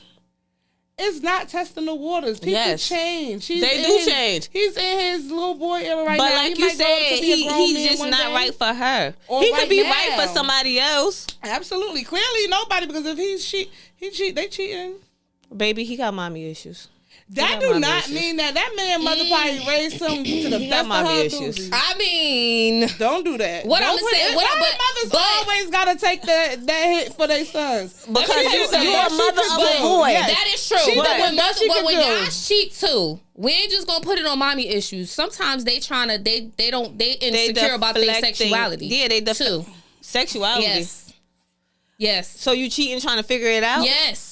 S1: It's not testing the waters. People
S3: Yes.
S1: change.
S3: They do change.
S1: He's in his little boy era right
S3: But
S1: now.
S3: like
S1: He
S3: you
S1: might grow up
S3: said,
S1: to be a grown
S3: he's
S1: man
S3: just
S1: one
S3: not
S1: day.
S3: right for her.
S1: Or
S3: He
S1: right
S3: could be
S1: now.
S3: right for somebody else.
S1: Absolutely. Clearly nobody, because if he cheat, they cheating.
S3: Baby, he got mommy issues.
S1: That
S3: got
S1: do
S3: mommy
S1: not
S3: issues.
S1: mean that man mother probably raised him to the
S3: He
S1: best
S3: got mommy
S1: of her
S3: issues.
S1: ability.
S2: I mean,
S1: Don't do that.
S2: What
S1: Don't
S2: I'ma
S1: put
S2: say-
S1: it-
S2: what
S1: why
S2: I-
S1: mothers
S2: but-
S1: always gotta take that hit for their sons.
S3: Because
S1: That's
S3: you're
S1: the
S3: a
S1: best she
S3: mother
S1: could
S3: of a
S1: do.
S3: boy.
S1: Yes.
S2: that is true.
S1: She
S2: But
S1: did
S2: when,
S1: the best she
S2: but
S1: could
S2: when
S1: do.
S2: guys cheat too, we ain't just gonna put it on mommy issues. Sometimes they insecure about their
S3: deflecting.
S2: sexuality.
S3: Yeah, they
S2: too.
S3: sexuality.
S2: Yes.
S3: So you cheating trying to figure it out?
S2: Yes.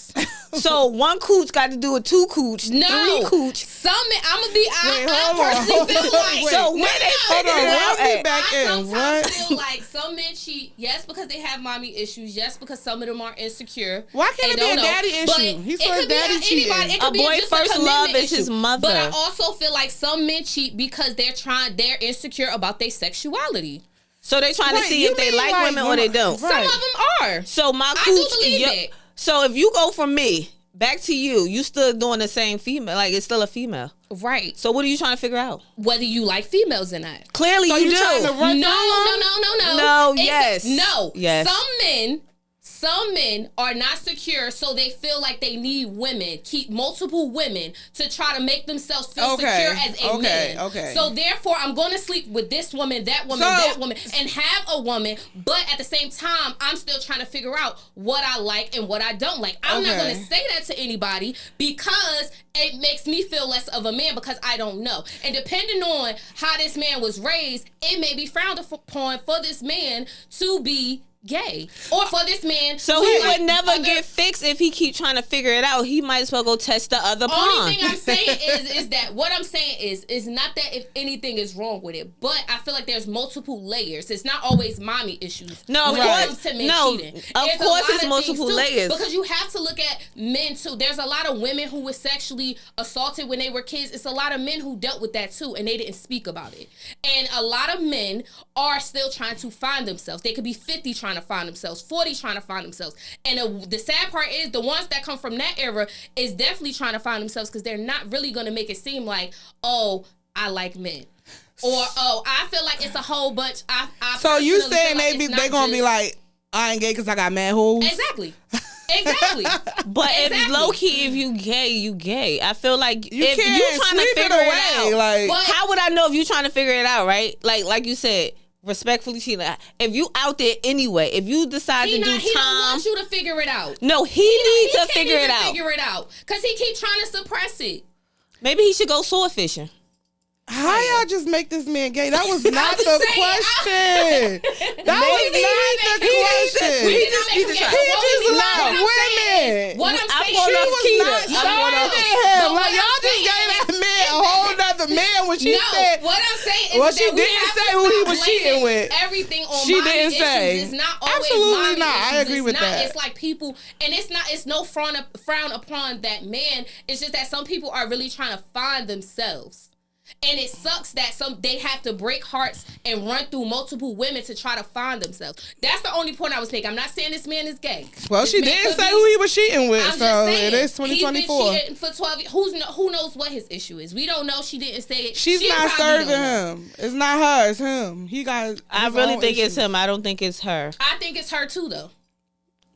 S3: So one cooch got to do with two cooch,
S2: No.
S3: three cooch.
S2: Some men, I'm gonna be.
S1: Wait,
S2: I
S1: hold on,
S2: personally
S1: hold
S2: feel
S1: on,
S2: like.
S1: wait.
S3: So when they
S1: Hold
S3: figure
S1: on,
S3: it out,
S1: reel me
S3: at,
S1: back
S2: I
S1: in.
S2: sometimes
S1: What?
S2: feel like some men cheat, yes, because they have mommy issues, yes, because some of them are insecure.
S1: Why can't
S2: and
S1: it be
S2: don't
S1: a
S2: know.
S1: daddy
S2: But
S1: issue? He
S2: it
S1: saw his
S2: could be
S1: daddy
S2: anybody.
S1: cheating.
S2: It could
S3: A
S2: be
S3: boy
S2: just
S3: first
S2: a commitment
S3: love is his
S2: issue.
S3: mother.
S2: But I also feel like some men cheat because they're insecure about their sexuality.
S3: so they trying
S1: Wait,
S3: to see
S1: you
S3: if they
S1: mean
S3: like
S1: like
S3: women or they don't.
S1: Right.
S2: Some of them are.
S3: So my
S2: I do
S3: cooch.
S2: believe it.
S3: So if you go from me back to you still doing the same female. Like it's still a female.
S2: Right.
S3: So what are you trying to figure out?
S2: Whether you like females or not.
S3: Clearly
S1: So
S3: you
S1: you trying to
S3: do.
S1: run
S2: No.
S3: No,
S2: It's-
S3: yes.
S2: No.
S3: Yes.
S2: Some men are not secure, so they feel like they need women, keep multiple women to try to make themselves feel
S1: Okay,
S2: secure as a man.
S1: okay.
S2: So therefore, I'm going to sleep with this woman, that woman,
S1: So-
S2: that woman, and have a woman. But at the same time, I'm still trying to figure out what I like and what I don't like. I'm not
S1: Okay.
S2: going to say that to anybody because it makes me feel less of a man because I don't know. And depending on how this man was raised, it may be frowned upon for this man to be gay or for this man
S3: So
S2: to
S3: he
S2: like
S3: would never
S2: other-
S3: get fixed if he keep trying to figure it out. He might as well go test the other
S2: Only
S3: pond.
S2: thing I'm saying is that what I'm saying is not that if anything is wrong with it, but I feel like there's multiple layers. It's not always mommy issues.
S3: No, of
S2: when it
S3: course.
S2: comes to men
S3: No,
S2: cheating.
S3: of
S2: There's a
S3: course
S2: lot
S3: it's
S2: of
S3: multiple
S2: things, too,
S3: layers.
S2: because you have to look at men too. There's a lot of women who were sexually assaulted when they were kids. It's a lot of men who dealt with that too, and they didn't speak about it. And a lot of men are still trying to find themselves. They could be 50 trying to find themselves, 40 trying to find themselves. And the sad part is the ones that come from that era is definitely trying to find themselves because they're not really going to make it seem like, oh, I like men. Or, oh, I feel like it's a whole bunch. I
S1: So you
S2: personally
S1: saying
S2: feel like it's
S1: they
S2: not
S1: gonna be
S2: just-
S1: like, I ain't gay because I got mad hoes?
S2: Exactly. Exactly.
S3: But if
S2: Exactly.
S3: low key, if you gay, you gay. I feel like
S1: You
S3: if
S1: can't
S3: you trying to
S1: sleep it
S3: figure it
S1: away.
S3: out,
S1: Like,
S2: But-
S3: how would I know if you trying to figure it out? Right? Like you said, respectfully, Sheila. If you out there anyway, if you decide
S2: He
S3: to do
S2: don't
S3: time,
S2: want you to figure it out.
S3: no, he needs to
S2: can't
S3: figure it
S2: even
S3: out.
S2: Figure it out because he keep trying to suppress it.
S3: Maybe he should go sword fishing.
S1: how y'all just make this man gay? That was not
S2: just
S1: the
S2: saying,
S1: question. That was
S2: Maybe
S1: not the
S2: he-
S1: question.
S2: we did not make him gay.
S1: He
S2: What
S1: just
S2: we-
S1: like
S2: what I'm saying
S1: women.
S2: What I'm
S3: I'm
S2: saying,
S3: going
S1: She
S3: off
S1: was
S3: Keita.
S1: not
S3: I'm going off-
S1: serving him.
S2: But
S1: Like
S2: what
S1: y'all
S2: I'm
S1: just
S2: saying
S1: gave that man a whole nother man when she
S2: no,
S1: said.
S2: what I'm saying is
S1: Well,
S2: that
S1: she
S2: we
S1: didn't
S2: have
S1: say
S2: to
S1: who he
S2: stop
S1: was
S2: blaming
S1: cheating with.
S2: Everything on
S1: She
S2: mommy
S1: didn't
S2: issues.
S1: say.
S2: It's not always
S1: Absolutely
S2: mommy
S1: not. I
S2: issues.
S1: agree
S2: It's
S1: with
S2: not,
S1: that.
S2: It's like people, and it's no frown upon that man. It's just that some people are really trying to find themselves. And it sucks that they have to break hearts and run through multiple women to try to find themselves. That's the only point I was making. I'm not saying this man is gay.
S1: Well,
S2: This
S1: she
S2: man
S1: didn't
S2: could
S1: say
S2: be-
S1: who he was cheating with,
S2: I'm
S1: so
S2: just saying,
S1: it is
S2: he's been
S1: 2024.
S2: cheating for 12 years. Who knows what his issue is? We don't know. She didn't say it.
S1: She's
S2: She
S1: not
S2: probably
S1: serving
S2: don't know.
S1: him. It's not her. It's him. He got.
S3: I
S1: his
S3: really
S1: own
S3: think it's
S1: issues.
S3: him. I don't think it's her.
S2: I think it's her too, though.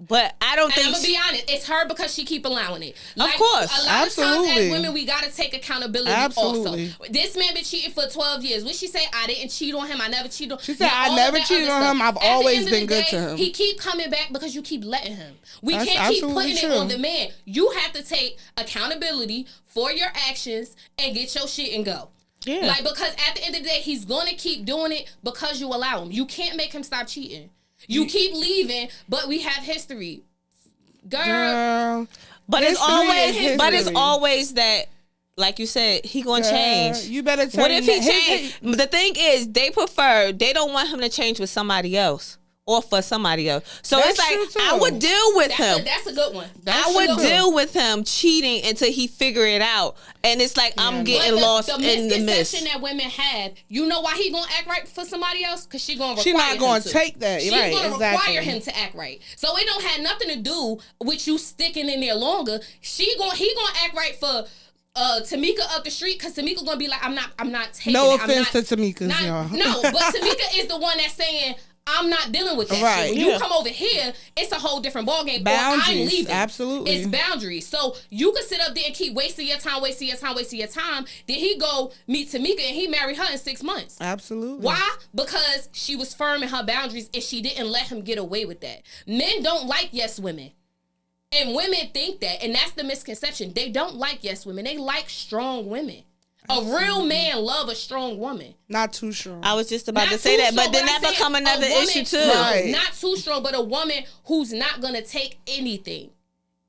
S3: But I don't
S2: And I'm
S3: think.
S2: gonna be honest, it's her because she keep allowing it.
S3: course.
S2: a lot of times
S1: Absolutely.
S2: as women, we gotta take accountability.
S1: Absolutely.
S2: Also, this man been cheating for 12 years. Would she say I didn't cheat on him? I never cheated on him.
S1: She said, "I never cheated on him. I've always been good to him."
S2: He keep coming back because you keep letting him. We
S1: That's
S2: can't keep
S1: absolutely
S2: putting
S1: true.
S2: it on the man. You have to take accountability for your actions and get your shit and go.
S3: Yeah.
S2: Like, because at the end of the day, he's gonna keep doing it because you allow him. You can't make him stop cheating. You keep leaving, but we have history. Girl.
S3: But it's
S1: History
S3: always.
S1: is
S3: But it's
S1: history.
S3: always that. Like you said, he gonna change.
S1: You better turn
S3: What if he
S1: that-
S3: change? The thing is, they don't want him to change with somebody else. or for somebody else. So
S1: That's
S3: it's like
S1: true, too.
S3: I would deal with him.
S2: That's a good one.
S3: I would deal with him cheating until he figure it out. And it's like I'm getting lost in the mist.
S2: misconception that women have, you know why he gonna act right for somebody else? Because she gonna require
S1: She not going
S2: to
S1: to take that.
S2: She's
S1: right,
S2: gonna
S1: exactly.
S2: require him to act right. So it don't have nothing to do with you sticking in there longer. He gonna act right for Tamika up the street, because Tamika gonna be like, I'm not taking
S1: No
S2: it.
S1: offense to Tamika, y'all.
S2: No, but Tamika is the one that's saying, I'm not dealing with that
S1: Right,
S2: shit. When you come over here, it's a whole different ballgame.
S1: Boundaries,
S2: Or I'm leaving.
S1: absolutely.
S2: It's boundaries. So you can sit up there and keep wasting your time. Then he go meet Tamika and he marry her in 6 months.
S1: Absolutely.
S2: Why? Because she was firm in her boundaries and she didn't let him get away with that. Men don't like yes women. And women think that, and that's the misconception. They don't like yes women. They like strong women. A real man love a strong woman.
S1: Not too strong.
S3: I was just about
S2: Not
S3: to say
S2: too
S3: that,
S2: strong,
S3: but then
S2: I'm
S3: that become
S2: saying
S3: another
S2: a woman-
S3: issue too.
S2: No,
S1: Right.
S2: not too strong, but a woman who's not gonna take anything.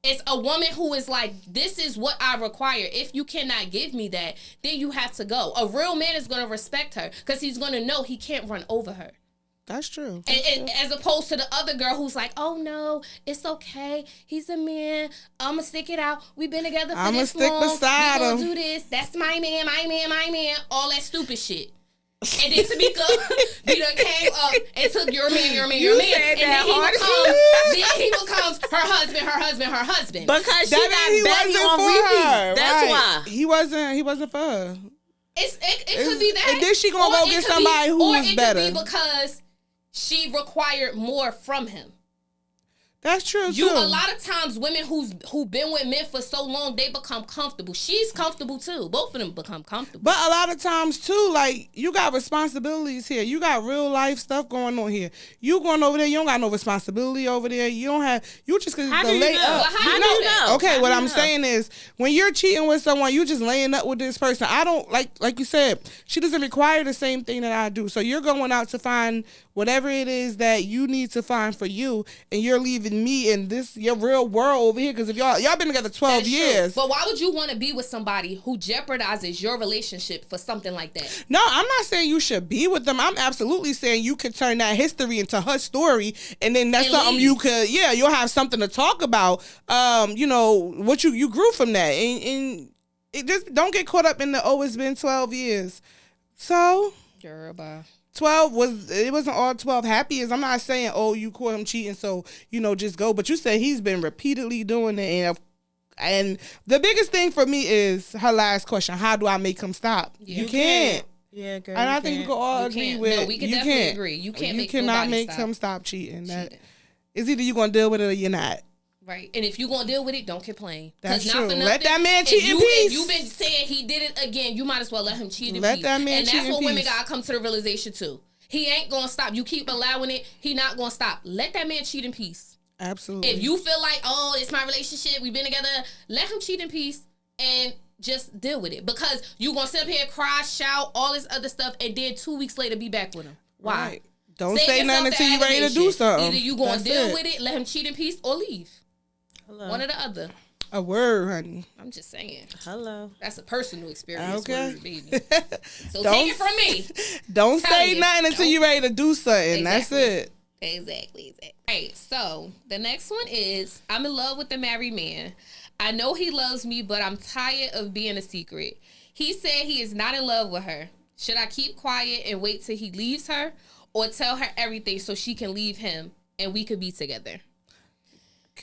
S2: It's a woman who is like, this is what I require. If you cannot give me that, then you have to go. A real man is gonna respect her because he's gonna know he can't run over her.
S1: That's true.
S2: And as opposed to the other girl who's like, oh no, it's okay. He's a man. I'ma stick it out. We've been together for
S1: I'ma
S2: this
S1: stick
S2: long.
S1: beside
S2: We gonna
S1: him.
S2: do this. That's my man. All that stupid shit. And then Tamika, he done came up and took your man.
S3: said
S2: And
S3: that
S2: then he becomes her husband.
S3: Because she
S1: That means he
S3: got Betty
S1: wasn't
S3: on
S1: for
S3: repeat.
S1: her.
S3: That's
S1: right.
S3: why.
S1: He wasn't for her.
S2: It could be that.
S1: And then she gonna
S2: Or
S1: go
S2: it
S1: get
S2: could
S1: somebody who
S2: or
S1: was
S2: it
S1: better.
S2: could be because she required more from him.
S1: That's true
S2: You
S1: too.
S2: a lot of times women who been with men for so long, they become comfortable. She's comfortable too. Both of them become comfortable.
S1: But a lot of times too, like, you got responsibilities here. You got real life stuff going on here. You going over there, you don't got no responsibility over there. You don't have. You just
S3: How
S1: gonna
S3: do you
S1: lay
S3: know?
S1: up.
S2: Well, how do you know?
S1: Okay,
S3: How
S1: what
S3: do you
S1: I'm
S3: know?
S1: saying is, when you're cheating with someone, you just laying up with this person. I don't like you said, she doesn't require the same thing that I do. So you're going out to find whatever it is that you need to find for you, and you're leaving me in this your real world over here. Because if y'all been together 12
S2: That's true.
S1: years.
S2: But why would you want to be with somebody who jeopardizes your relationship for something like that?
S1: No, I'm not saying you should be with them. I'm absolutely saying you could turn that history into her story, and then that's
S2: And
S1: something
S2: leave.
S1: you could, you'll have something to talk about. What you grew from that, and it just don't get caught up in the it's been 12 years. So
S2: Girl, bye.
S1: 12 wasn't all 12 happy as. I'm not saying you caught him cheating, so just go. But you said he's been repeatedly doing it, and the biggest thing for me is her last question: how do I make him stop?
S2: Yeah.
S1: You can't.
S3: Yeah, girl.
S1: And I think we can all
S2: You
S1: agree
S2: can't.
S1: with.
S2: No, we can
S1: you
S2: definitely
S1: can't.
S2: agree. You can't make
S1: cannot
S2: nobody
S1: make
S2: stop
S1: him stop cheating. That
S2: cheating.
S1: is either you gonna deal with it or you're not.
S2: Right. And if you gonna deal with it, don't complain. 'Cause
S1: That's
S2: not
S1: true.
S2: for
S1: Let
S2: nothing,
S1: that man
S2: if
S1: cheat in
S2: you-
S1: peace.
S2: If you've been saying he did it again, you might as well let him cheat in
S1: Let
S2: peace.
S1: that man
S2: and
S1: cheat
S2: that's
S1: in
S2: what women
S1: peace.
S2: gotta come to the realization too. He ain't gonna stop. You keep allowing it, he not gonna stop. Let that man cheat in peace.
S1: Absolutely.
S2: If you feel like, it's my relationship, we've been together, let him cheat in peace and just deal with it. Because you gonna sit up here, cry, shout, all this other stuff, and then 2 weeks later be back with him. Why?
S1: Right. Don't
S2: Save
S1: say
S2: yourself
S1: nothing
S2: the
S1: until you're ready to do
S2: aggravation.
S1: something.
S2: Either you gonna
S1: That's
S2: deal
S1: it.
S2: with it, let him cheat in peace, or leave.
S3: Hello.
S2: One or the other.
S1: A word, honey.
S2: I'm just saying.
S3: Hello.
S2: That's a personal experience,
S1: Okay.
S2: word, baby. So
S1: Don't-
S2: take it from me.
S1: Don't
S2: Tell
S1: say
S2: you.
S1: nothing until
S2: Don't.
S1: you're ready to do something. That's
S2: Exactly.
S1: it.
S2: Exactly. Right. So the next one is, I'm in love with the married man. I know he loves me, but I'm tired of being a secret. He said he is not in love with her. Should I keep quiet and wait till he leaves her, or tell her everything so she can leave him and we could be together?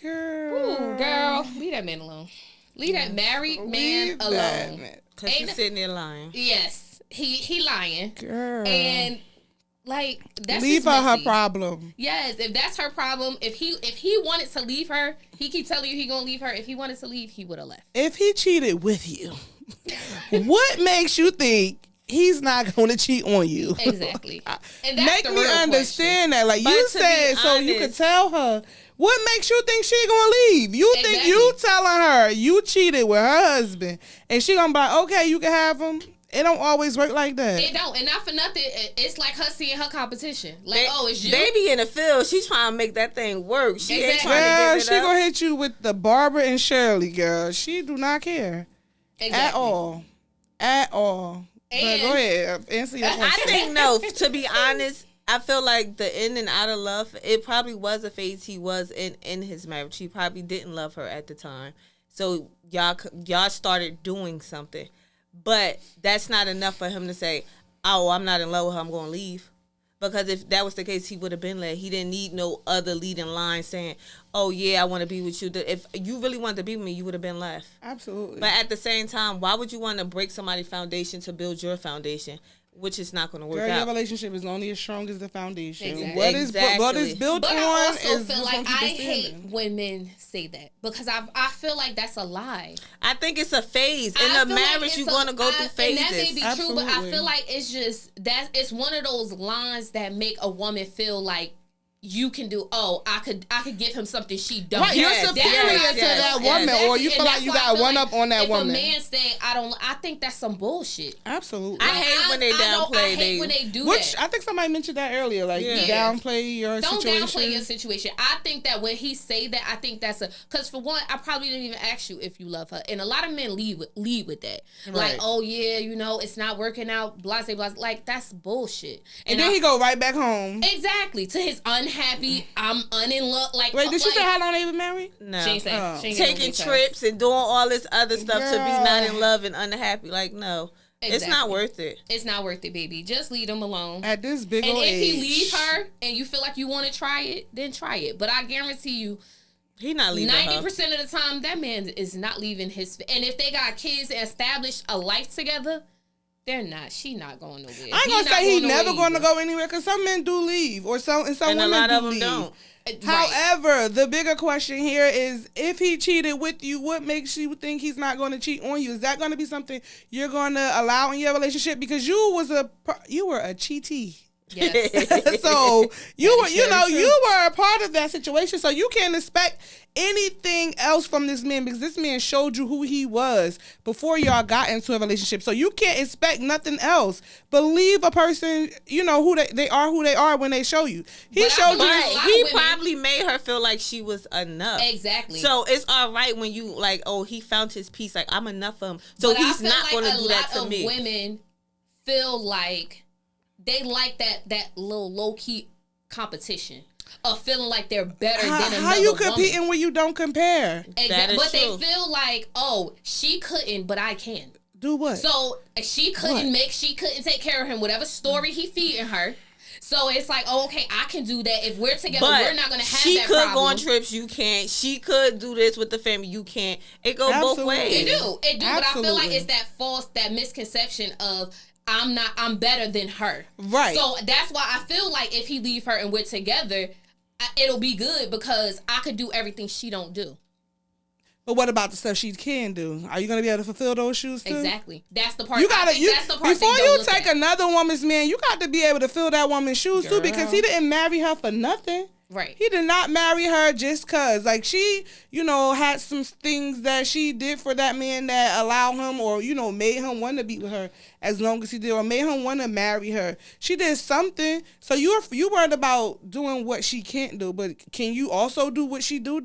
S2: Ooh, girl, leave that man alone. Leave that married man
S1: Leave that
S2: alone.
S1: man.
S3: Because
S2: Ain't
S3: she's
S2: no-
S3: sitting there lying.
S2: Yes, he lying,
S1: Girl.
S2: and like that's
S1: Leave
S2: just
S1: her
S2: messy.
S1: problem.
S2: Yes, if that's her problem, if he wanted to leave her, he keep telling you he gonna leave her. If he wanted to leave, he would have left.
S1: If he cheated with you, what makes you think he's not going to cheat on you?
S2: Exactly. And that's
S1: Make
S2: the
S1: me
S2: real
S1: understand that. Like
S3: But
S1: you
S3: to be
S1: said, so you could
S3: honest-
S1: tell her. What makes you think she gonna leave? You think
S2: Exactly.
S1: you telling her you cheated with her husband, and she gonna be like, okay, you can have him. It don't always work like that.
S2: It don't, and not for nothing. It's like her seeing her competition. Like,
S3: They,
S2: it's you.
S3: they be in the field. She's trying to make that thing work. She ain't
S2: Exactly.
S3: trying
S1: Girl,
S3: to
S1: she
S3: give it up.
S1: gonna hit you with the Barbara and Shirley, girl. She do not care
S2: Exactly.
S1: at all, at all. But
S2: And-
S1: go ahead, answer your
S3: I
S1: question.
S3: think no. To be honest, I feel like the in and out of love, it probably was a phase he was in his marriage. He probably didn't love her at the time. So y'all started doing something. But that's not enough for him to say, oh, I'm not in love with her, I'm going to leave. Because if that was the case, he would have been let. He didn't need no other leading line saying, oh, yeah, I want to be with you. If you really wanted to be with me, you would have been left.
S1: Absolutely.
S3: But at the same time, why would you want to break somebody's foundation to build your foundation, which is not going to work
S1: Girl,
S3: out?
S1: your relationship is only as strong as the foundation.
S2: Exactly.
S1: What is built
S2: But
S1: on
S2: I also
S1: is
S2: feel
S1: what's
S2: like
S1: gonna keep
S2: I
S1: it
S2: hate
S1: standing.
S2: when men say that because I feel like that's a lie.
S3: I think it's a phase. In
S2: I
S3: a
S2: feel like
S3: marriage,
S2: it's
S3: you're going to go through phases.
S2: And that may be true, but I
S1: Absolutely.
S2: feel like it's just it's one of those lines that make a woman feel like you can do. Oh, I could give him something she don't.
S1: Right, you're
S3: Yes,
S1: superior
S3: yes,
S1: to
S3: yes,
S1: that
S3: yes.
S1: woman, or you
S2: And
S1: feel like
S2: that's
S1: you
S2: why I
S1: got
S2: feel
S1: one
S2: like
S1: up on that
S2: if
S1: woman.
S2: a man say I think that's some bullshit.
S1: Absolutely.
S3: I hate when they downplay.
S2: I hate when they do
S1: Which
S2: that.
S1: I think somebody mentioned that earlier. Like,
S3: Yeah.
S1: you downplay your
S2: Don't
S1: situation.
S2: downplay your situation. I think that when he say that, I think that's because for one, I probably didn't even ask you if you love her, and a lot of men lead with that.
S1: Right.
S2: Like, oh yeah, it's not working out. Blah blah blah. Like that's bullshit.
S1: And then he go right back home.
S2: exactly to his unhappy. I'm in love. Like,
S1: Wait, did she
S2: like,
S1: say how long they been married?
S3: No.
S2: She ain't say.
S1: Oh.
S2: She ain't give no
S3: Taking
S2: details.
S3: trips and doing all this other stuff to be not in
S1: Girl.
S3: love and unhappy. Like, no. It's not
S2: Exactly.
S3: worth it.
S2: It's not worth it, baby. Just leave him alone.
S1: At this big
S2: And
S1: old
S2: if
S1: age.
S2: he leave her and you feel like you want to try it, then try it. But I guarantee you,
S3: He not leaving her.
S2: 90% of the time, that man is not leaving his. And if they got kids and established a life together, they're not. She not going nowhere.
S1: I ain't gonna say he never gonna go anywhere because some men do leave, or some
S3: And
S1: women
S3: a lot
S1: do
S3: of them
S1: leave.
S3: don't.
S1: However, the bigger question here is if he cheated with you, what makes you think he's not going to cheat on you? Is that going to be something you're going to allow in your relationship? Because you were a cheatee.
S2: Yes.
S1: So you were,
S3: very true.
S1: you were a part of that situation. So you can't expect anything else from this man because this man showed you who he was before y'all got into a relationship. So you can't expect nothing else. Believe a person, who they are when they show you. He
S2: But I
S1: showed
S2: believe
S1: you.
S2: a lot
S3: But
S2: of
S3: he
S2: women-
S3: probably made her feel like she was enough.
S2: Exactly.
S3: So it's all right when you like, oh, he found his peace. Like, I'm enough for him. So
S2: But I
S3: he's
S2: feel
S3: not
S2: like
S3: going to
S2: a
S3: do that
S2: lot
S3: to
S2: of
S3: me.
S2: Women feel like they like that little low key competition of feeling like they're better than another
S1: How you
S2: woman.
S1: competing when you don't compare?
S3: That is
S2: But
S3: true.
S2: they feel like, oh, she couldn't, but I can.
S1: Do what?
S2: So she couldn't take care of him, whatever story he feeding her. So it's like, oh, okay, I can do that. If we're together,
S3: But
S2: we're not gonna have
S3: she
S2: that
S3: could
S2: problem.
S3: go on trips. You can't. She could do this with the family. You can't. It go both
S1: Absolutely.
S3: ways.
S2: It do. But I feel like
S1: Absolutely.
S2: it's that misconception of I'm better than her.
S1: Right.
S2: So that's why I feel like if he leave her and we're together, it'll be good because I could do everything she don't do.
S1: But what about the stuff she can do? Are you going to be able to fulfill those shoes too?
S2: Exactly. That's the part.
S1: You gotta.
S2: that's the part
S1: Before
S2: they don't
S1: you
S2: look
S1: take
S2: at.
S1: another woman's man, you got to be able to fill that woman's shoes too, because he didn't marry her for nothing.
S2: Right.
S1: He did not marry her just cause. Like she, had some things that she did for that man that allowed him, or made him want to be with her as long as he did, or made him want to marry her. She did something. So you worried about doing what she can't do, but can you also do what she do?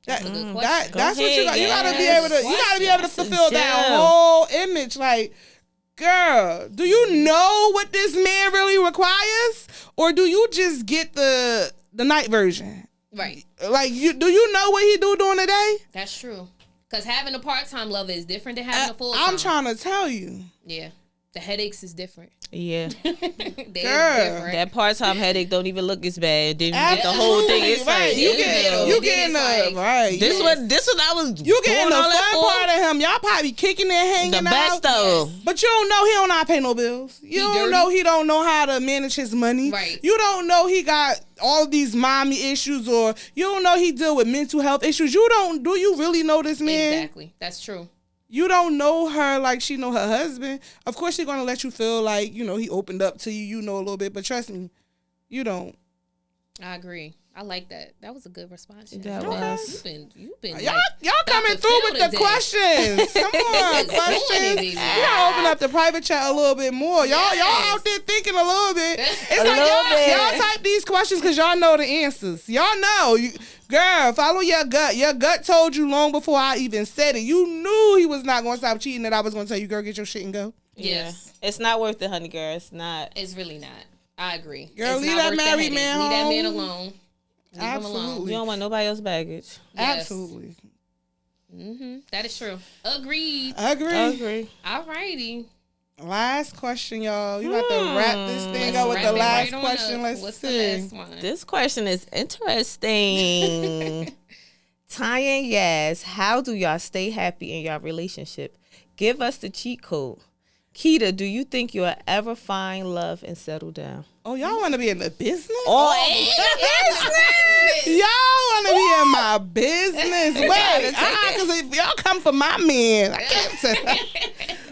S2: That's a good question.
S1: That's what you got. You gotta be
S3: Yes.
S1: able to. You gotta be able to
S3: That's a
S1: fulfill that
S3: gem.
S1: whole image. Like, girl, do you know what this man really requires, or do you just get the night version?
S2: Right.
S1: Like, do you know what he do during the day?
S2: That's true. Because having a part-time lover is different than having a full-time.
S1: I'm trying to tell you.
S2: Yeah. The headaches is different.
S3: Yeah.
S2: They're
S1: Girl,
S2: different.
S3: That part-time headache don't even look as bad. Then you get the whole thing. It's
S1: right.
S3: like,
S1: You
S2: Yeah.
S1: getting
S2: It's
S1: the
S2: like-
S1: right.
S3: this what I was.
S1: You getting
S3: doing
S1: the
S3: all
S1: fun
S3: that for?
S1: part of him. Y'all probably kicking and hanging
S3: The best
S1: out.
S3: of.
S1: But you don't know he don't not pay no bills. You don't
S2: dirty.
S1: know he don't know how to manage his money.
S2: Right.
S1: You don't know he got all these mommy issues, or you don't know he deal with mental health issues. Do you really know this man?
S2: Exactly. That's true.
S1: You don't know her like she know her husband. Of course she's gonna let you feel like, he opened up to you, a little bit, but trust me, you don't.
S2: I agree. I like that. That was a good response.
S3: That
S2: Shannon.
S3: was.
S2: You've been
S1: Y'all coming
S2: Dr.
S1: through
S2: Phil
S1: with the
S2: today.
S1: questions. Come on,
S2: It's going,
S1: questions.
S2: baby.
S1: You gotta open up the private chat a little bit more. Y'all
S2: Yes.
S1: out there thinking a little bit. It's
S3: A
S1: like
S3: little bit.
S1: y'all type these questions because y'all know the answers. Y'all know. Girl, follow your gut. Your gut told you long before I even said it. You knew he was not gonna stop cheating, that I was gonna tell you, girl, get your shit and go.
S3: Yeah.
S2: Yes.
S3: It's not worth it, honey girl. It's not.
S2: It's really not. I agree.
S1: Girl,
S2: It's
S1: leave
S2: not
S1: that
S2: worth the
S1: married
S2: headache.
S1: man
S2: Leave that man
S1: home.
S2: alone. Leave him
S1: Absolutely.
S2: alone.
S3: You don't want nobody else's baggage.
S2: Yes.
S1: Absolutely.
S2: That is true. Agreed.
S1: Agree.
S2: Alrighty.
S1: Last question, y'all. You about to wrap this thing
S2: Let's
S1: up with
S2: wrap
S1: the
S2: it
S1: last
S2: right on
S1: question.
S2: up.
S1: Let's
S2: What's
S1: see.
S2: the last one?
S3: This question is interesting. Tanya and Yaz, how do y'all stay happy in your relationship? Give us the cheat code. Keita, do you think you'll ever find love and settle down?
S1: Oh, y'all want to be in the business?
S3: business.
S1: Y'all want to be in my business? Wait, because if y'all come for my man, I can't say that.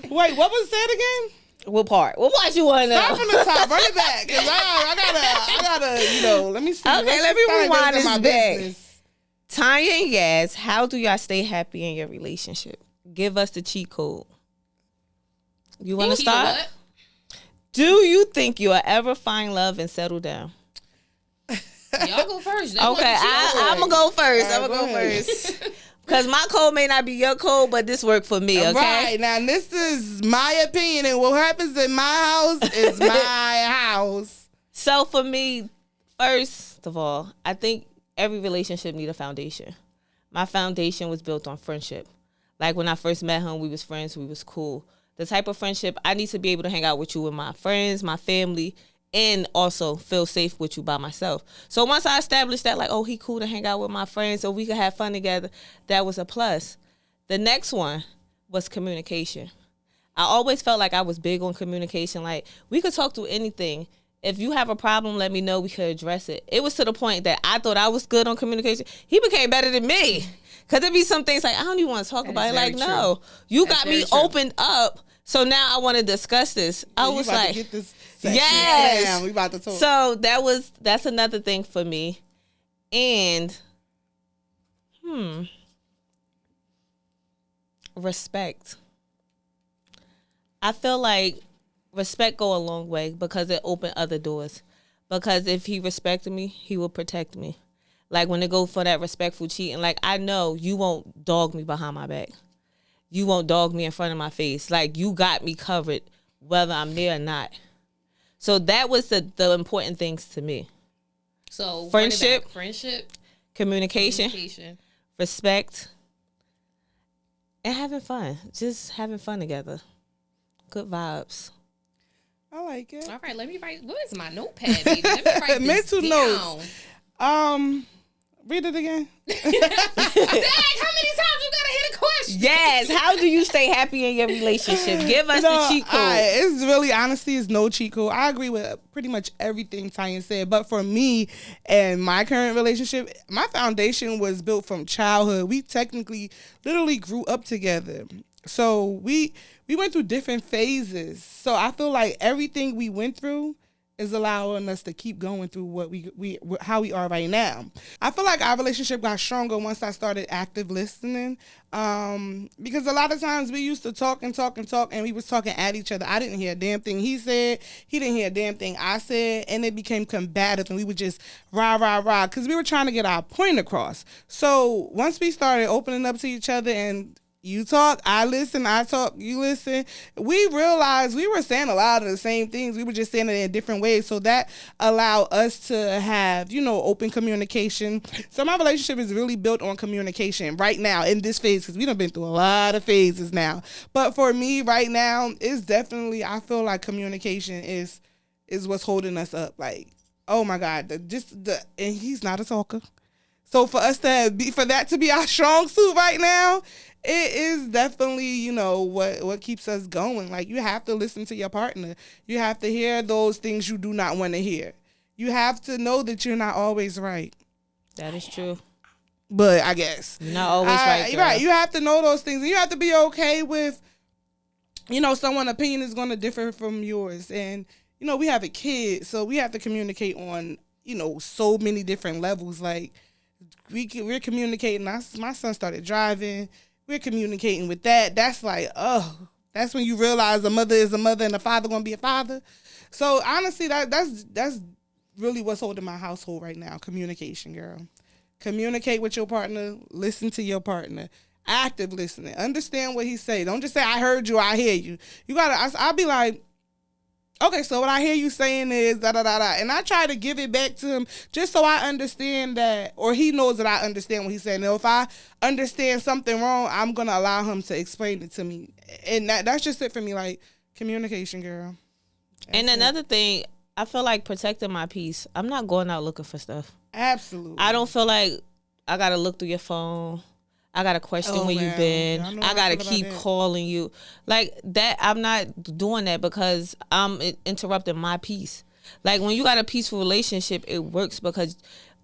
S1: Wait, what was said again?
S3: What part? What part you want to know?
S1: Start from the top, run it back, cause I gotta, let me see.
S3: Okay, let me rewind this back.
S1: Business.
S3: Tanya and Yaz, how do y'all stay happy in your relationship? Give us the cheat code. You want to start?
S2: What?
S3: Do you think you'll ever find love and settle down?
S2: Y'all go first. They
S3: Okay, I'm going to go first. I'm going to go first. Because my code may not be your code, but this worked for me, okay?
S1: Right, now this is my opinion, and what happens in my house is my house.
S3: So for me, first of all, I think every relationship needs a foundation. My foundation was built on friendship. Like when I first met him, we was friends, we was cool. The type of friendship, I need to be able to hang out with you with my friends, my family, and also feel safe with you by myself. So once I established that, like, oh, he cool to hang out with my friends so we could have fun together, that was a plus. The next one was communication. I always felt like I was big on communication. Like, we could talk through anything. If you have a problem, let me know. We could address it. It was to the point that I thought I was good on communication. He became better than me. Because there'd be some things like, I don't even want to talk about it. Like, no, you got me opened up. So now I want to discuss this. I was like,
S1: get this section
S3: yes.
S1: down. We about to talk.
S3: So that's another thing for me. And, respect. I feel like respect go a long way because it opened other doors. Because if he respected me, he will protect me. Like when they go for that respectful cheating, like I know you won't dog me behind my back. You won't dog me in front of my face. Like you got me covered whether I'm there or not. So that was the important things to me.
S2: So
S3: friendship,
S2: communication,
S3: respect, and having fun. Just having fun together. Good vibes.
S1: I like it.
S2: All right, let me write. What is my notepad, baby? Let me write this
S1: Mental
S2: down.
S1: notes. Read it again.
S2: Dad, how many times you gotta hit a question?
S3: Yes. How do you stay happy in your relationship? Give us the cheat code.
S1: It's really, honestly, it's no cheat code. I agree with pretty much everything Tanya said. But for me and my current relationship, my foundation was built from childhood. We technically literally grew up together. So we went through different phases. So I feel like everything we went through is allowing us to keep going through what how we are right now. I feel like our relationship got stronger once I started active listening, because a lot of times we used to talk, and we was talking at each other. I didn't hear a damn thing he said. He didn't hear a damn thing I said, and it became combative, and we would just rah, because we were trying to get our point across. So once we started opening up to each other and you talk, I listen, I talk, you listen. We realized we were saying a lot of the same things. We were just saying it in different ways. So that allowed us to have, open communication. So my relationship is really built on communication right now in this phase, because we done been through a lot of phases now. But for me right now, it's definitely, I feel like communication is what's holding us up. Like, oh my God, and he's not a talker. So for us for that to be our strong suit right now, it is definitely, what keeps us going. Like, you have to listen to your partner. You have to hear those things you do not want to hear. You have to know that you're not always right.
S3: That is true.
S1: But I guess.
S3: You're not always right, girl.
S1: Right. You have to know those things. And you have to be okay with, someone's opinion is going to differ from yours. And, we have a kid, so we have to communicate on, so many different levels. Like, we're communicating. My son started driving. We're communicating with that. That's like, that's when you realize a mother is a mother and a father gonna be a father. So honestly, that's really what's holding my household right now. Communication, girl. Communicate with your partner. Listen to your partner. Active listening. Understand what he say. Don't just say, I heard you, I hear you. You gotta, I'll be like, Okay, so what I hear you saying is da da da da, and I try to give it back to him just so I understand that, or he knows that I understand what he's saying. Now, if I understand something wrong, I'm gonna allow him to explain it to me, and that's just it for me. Like communication, girl.
S3: And another thing, I feel like protecting my peace. I'm not going out looking for stuff.
S1: Absolutely.
S3: I don't feel like I gotta look through your phone. I gotta question where you been. I gotta keep calling you like that. I'm not doing that because I'm interrupting my peace. Like when you got a peaceful relationship, it works because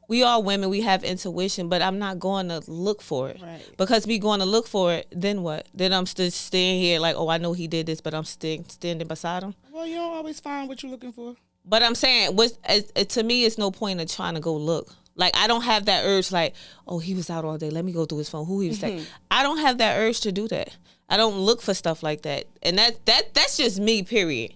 S3: we are women. We have intuition, but I'm not going to look for it.
S1: Right.
S3: Because me going to look for it, then what? Then I'm still staying here like, oh, I know he did this, but I'm still standing beside him.
S1: Well, you don't always find what you're looking for.
S3: But I'm saying, to me, it's no point in trying to go look. Like, I don't have that urge like, oh, he was out all day. Let me go through his phone. Who he was texting. I don't have that urge to do that. I don't look for stuff like that. And that's just me, period.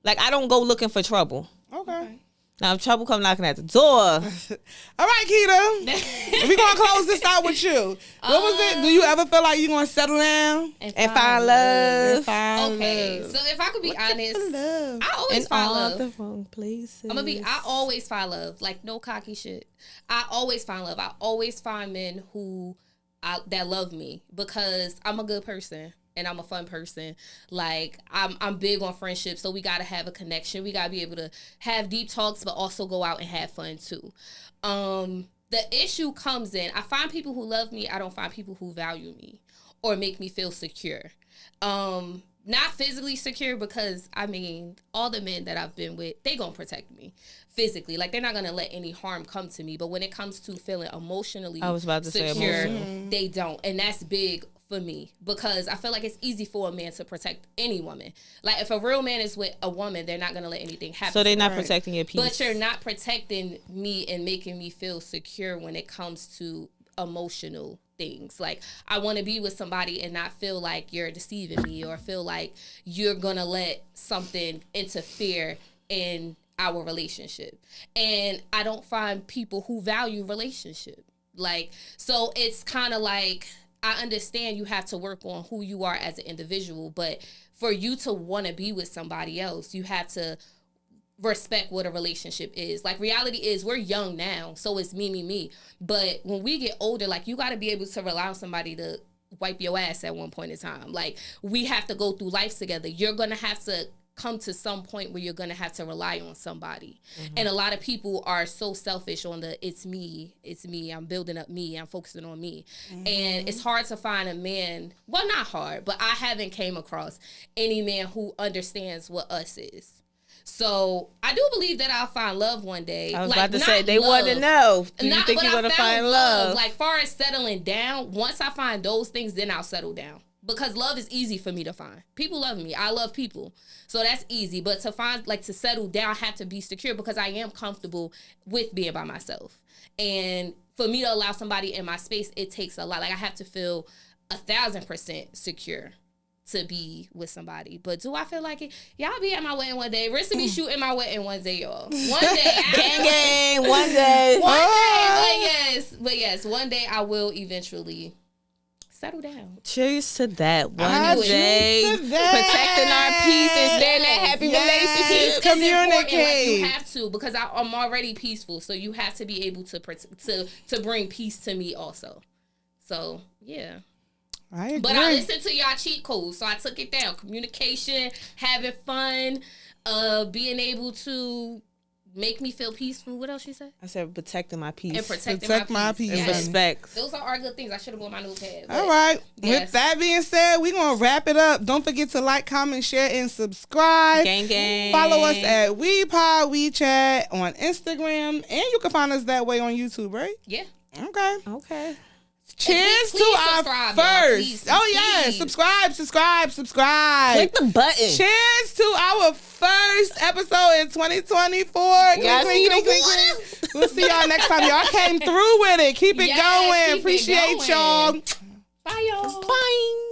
S3: Like, I don't go looking for trouble.
S1: Okay.
S3: Now, if trouble come knocking at the door.
S1: All right, Keita. We're going to close this out with you. What was it? Do you ever feel like you're going to settle down?
S3: And find love.
S2: Okay, so if I could be honest, I always find love.
S3: The wrong places.
S2: I always find love. Like, no cocky shit. I always find love. I always find men that love me because I'm a good person. And I'm a fun person. Like, I'm big on friendship, so we gotta have a connection. We gotta be able to have deep talks, but also go out and have fun too. The issue comes in, I find people who love me. I don't find people who value me or make me feel secure. Not physically secure because, I mean, all the men that I've been with, they gonna protect me physically. Like, they're not gonna let any harm come to me. But when it comes to feeling emotionally secure, they don't. And that's big for me because I feel like it's easy for a man to protect any woman. Like, if a real man is with a woman, they're not going to let anything happen.
S3: So they're not protecting your peace.
S2: But you're not protecting me and making me feel secure when it comes to emotional things. Like, I want to be with somebody and not feel like you're deceiving me or feel like you're going to let something interfere in our relationship. And I don't find people who value relationship. Like, so it's kind of like, I understand you have to work on who you are as an individual, but for you to want to be with somebody else, you have to respect what a relationship is. Like, reality is we're young now, so it's me. But when we get older, like, you got to be able to rely on somebody to wipe your ass at one point in time. Like, we have to go through life together. You're going to have to come to some point where you're going to have to rely on somebody. And a lot of people are so selfish on the it's me, I'm building up me, I'm focusing on me. And it's hard to find a man, well, not hard, but I haven't came across any man who understands what us is. So I do believe that I'll find love one day.
S3: I was about to say, they want to know. Do you think you're going to find love?
S2: Like, far as settling down, once I find those things, then I'll settle down. Because love is easy for me to find. People love me. I love people. So that's easy. But to find, like, to settle down, I have to be secure because I am comfortable with being by myself. And for me to allow somebody in my space, it takes a lot. Like, I have to feel 1,000% secure to be with somebody. But do I feel like it? Y'all be at my wedding one day. Rissa be shooting my wedding one day, y'all. One day.
S3: Gang, one day.
S2: One day. But yes, one day I will eventually settle down.
S3: Cheers to that. One day. Protecting our peace and staying in that happy relationship.
S1: Communicate.
S2: Like, you have to, because I'm already peaceful. So you have to be able to bring peace to me also. So, yeah.
S1: I agree.
S2: But I listened to y'all cheat codes, so I took it down. Communication, having fun, being able to make me feel peaceful. What else you said?
S3: I said protecting my peace.
S2: And protecting my peace.
S3: And
S2: yes.
S3: respect.
S2: Those are good things. I should have bought my notepad.
S1: All right.
S2: Yes.
S1: With that being said, we're going to wrap it up. Don't forget to like, comment, share, and subscribe.
S3: Gang.
S1: Follow us at WePod WeChat on Instagram. And you can find us that way on YouTube, right?
S2: Yeah.
S1: Okay. Cheers
S2: please
S1: to our first.
S2: Please.
S1: Subscribe.
S3: Click the button.
S1: Cheers to our first episode in 2024. We'll see y'all next time. Y'all came through with it. Keep it going. Appreciate y'all.
S2: Bye, y'all.
S3: Bye.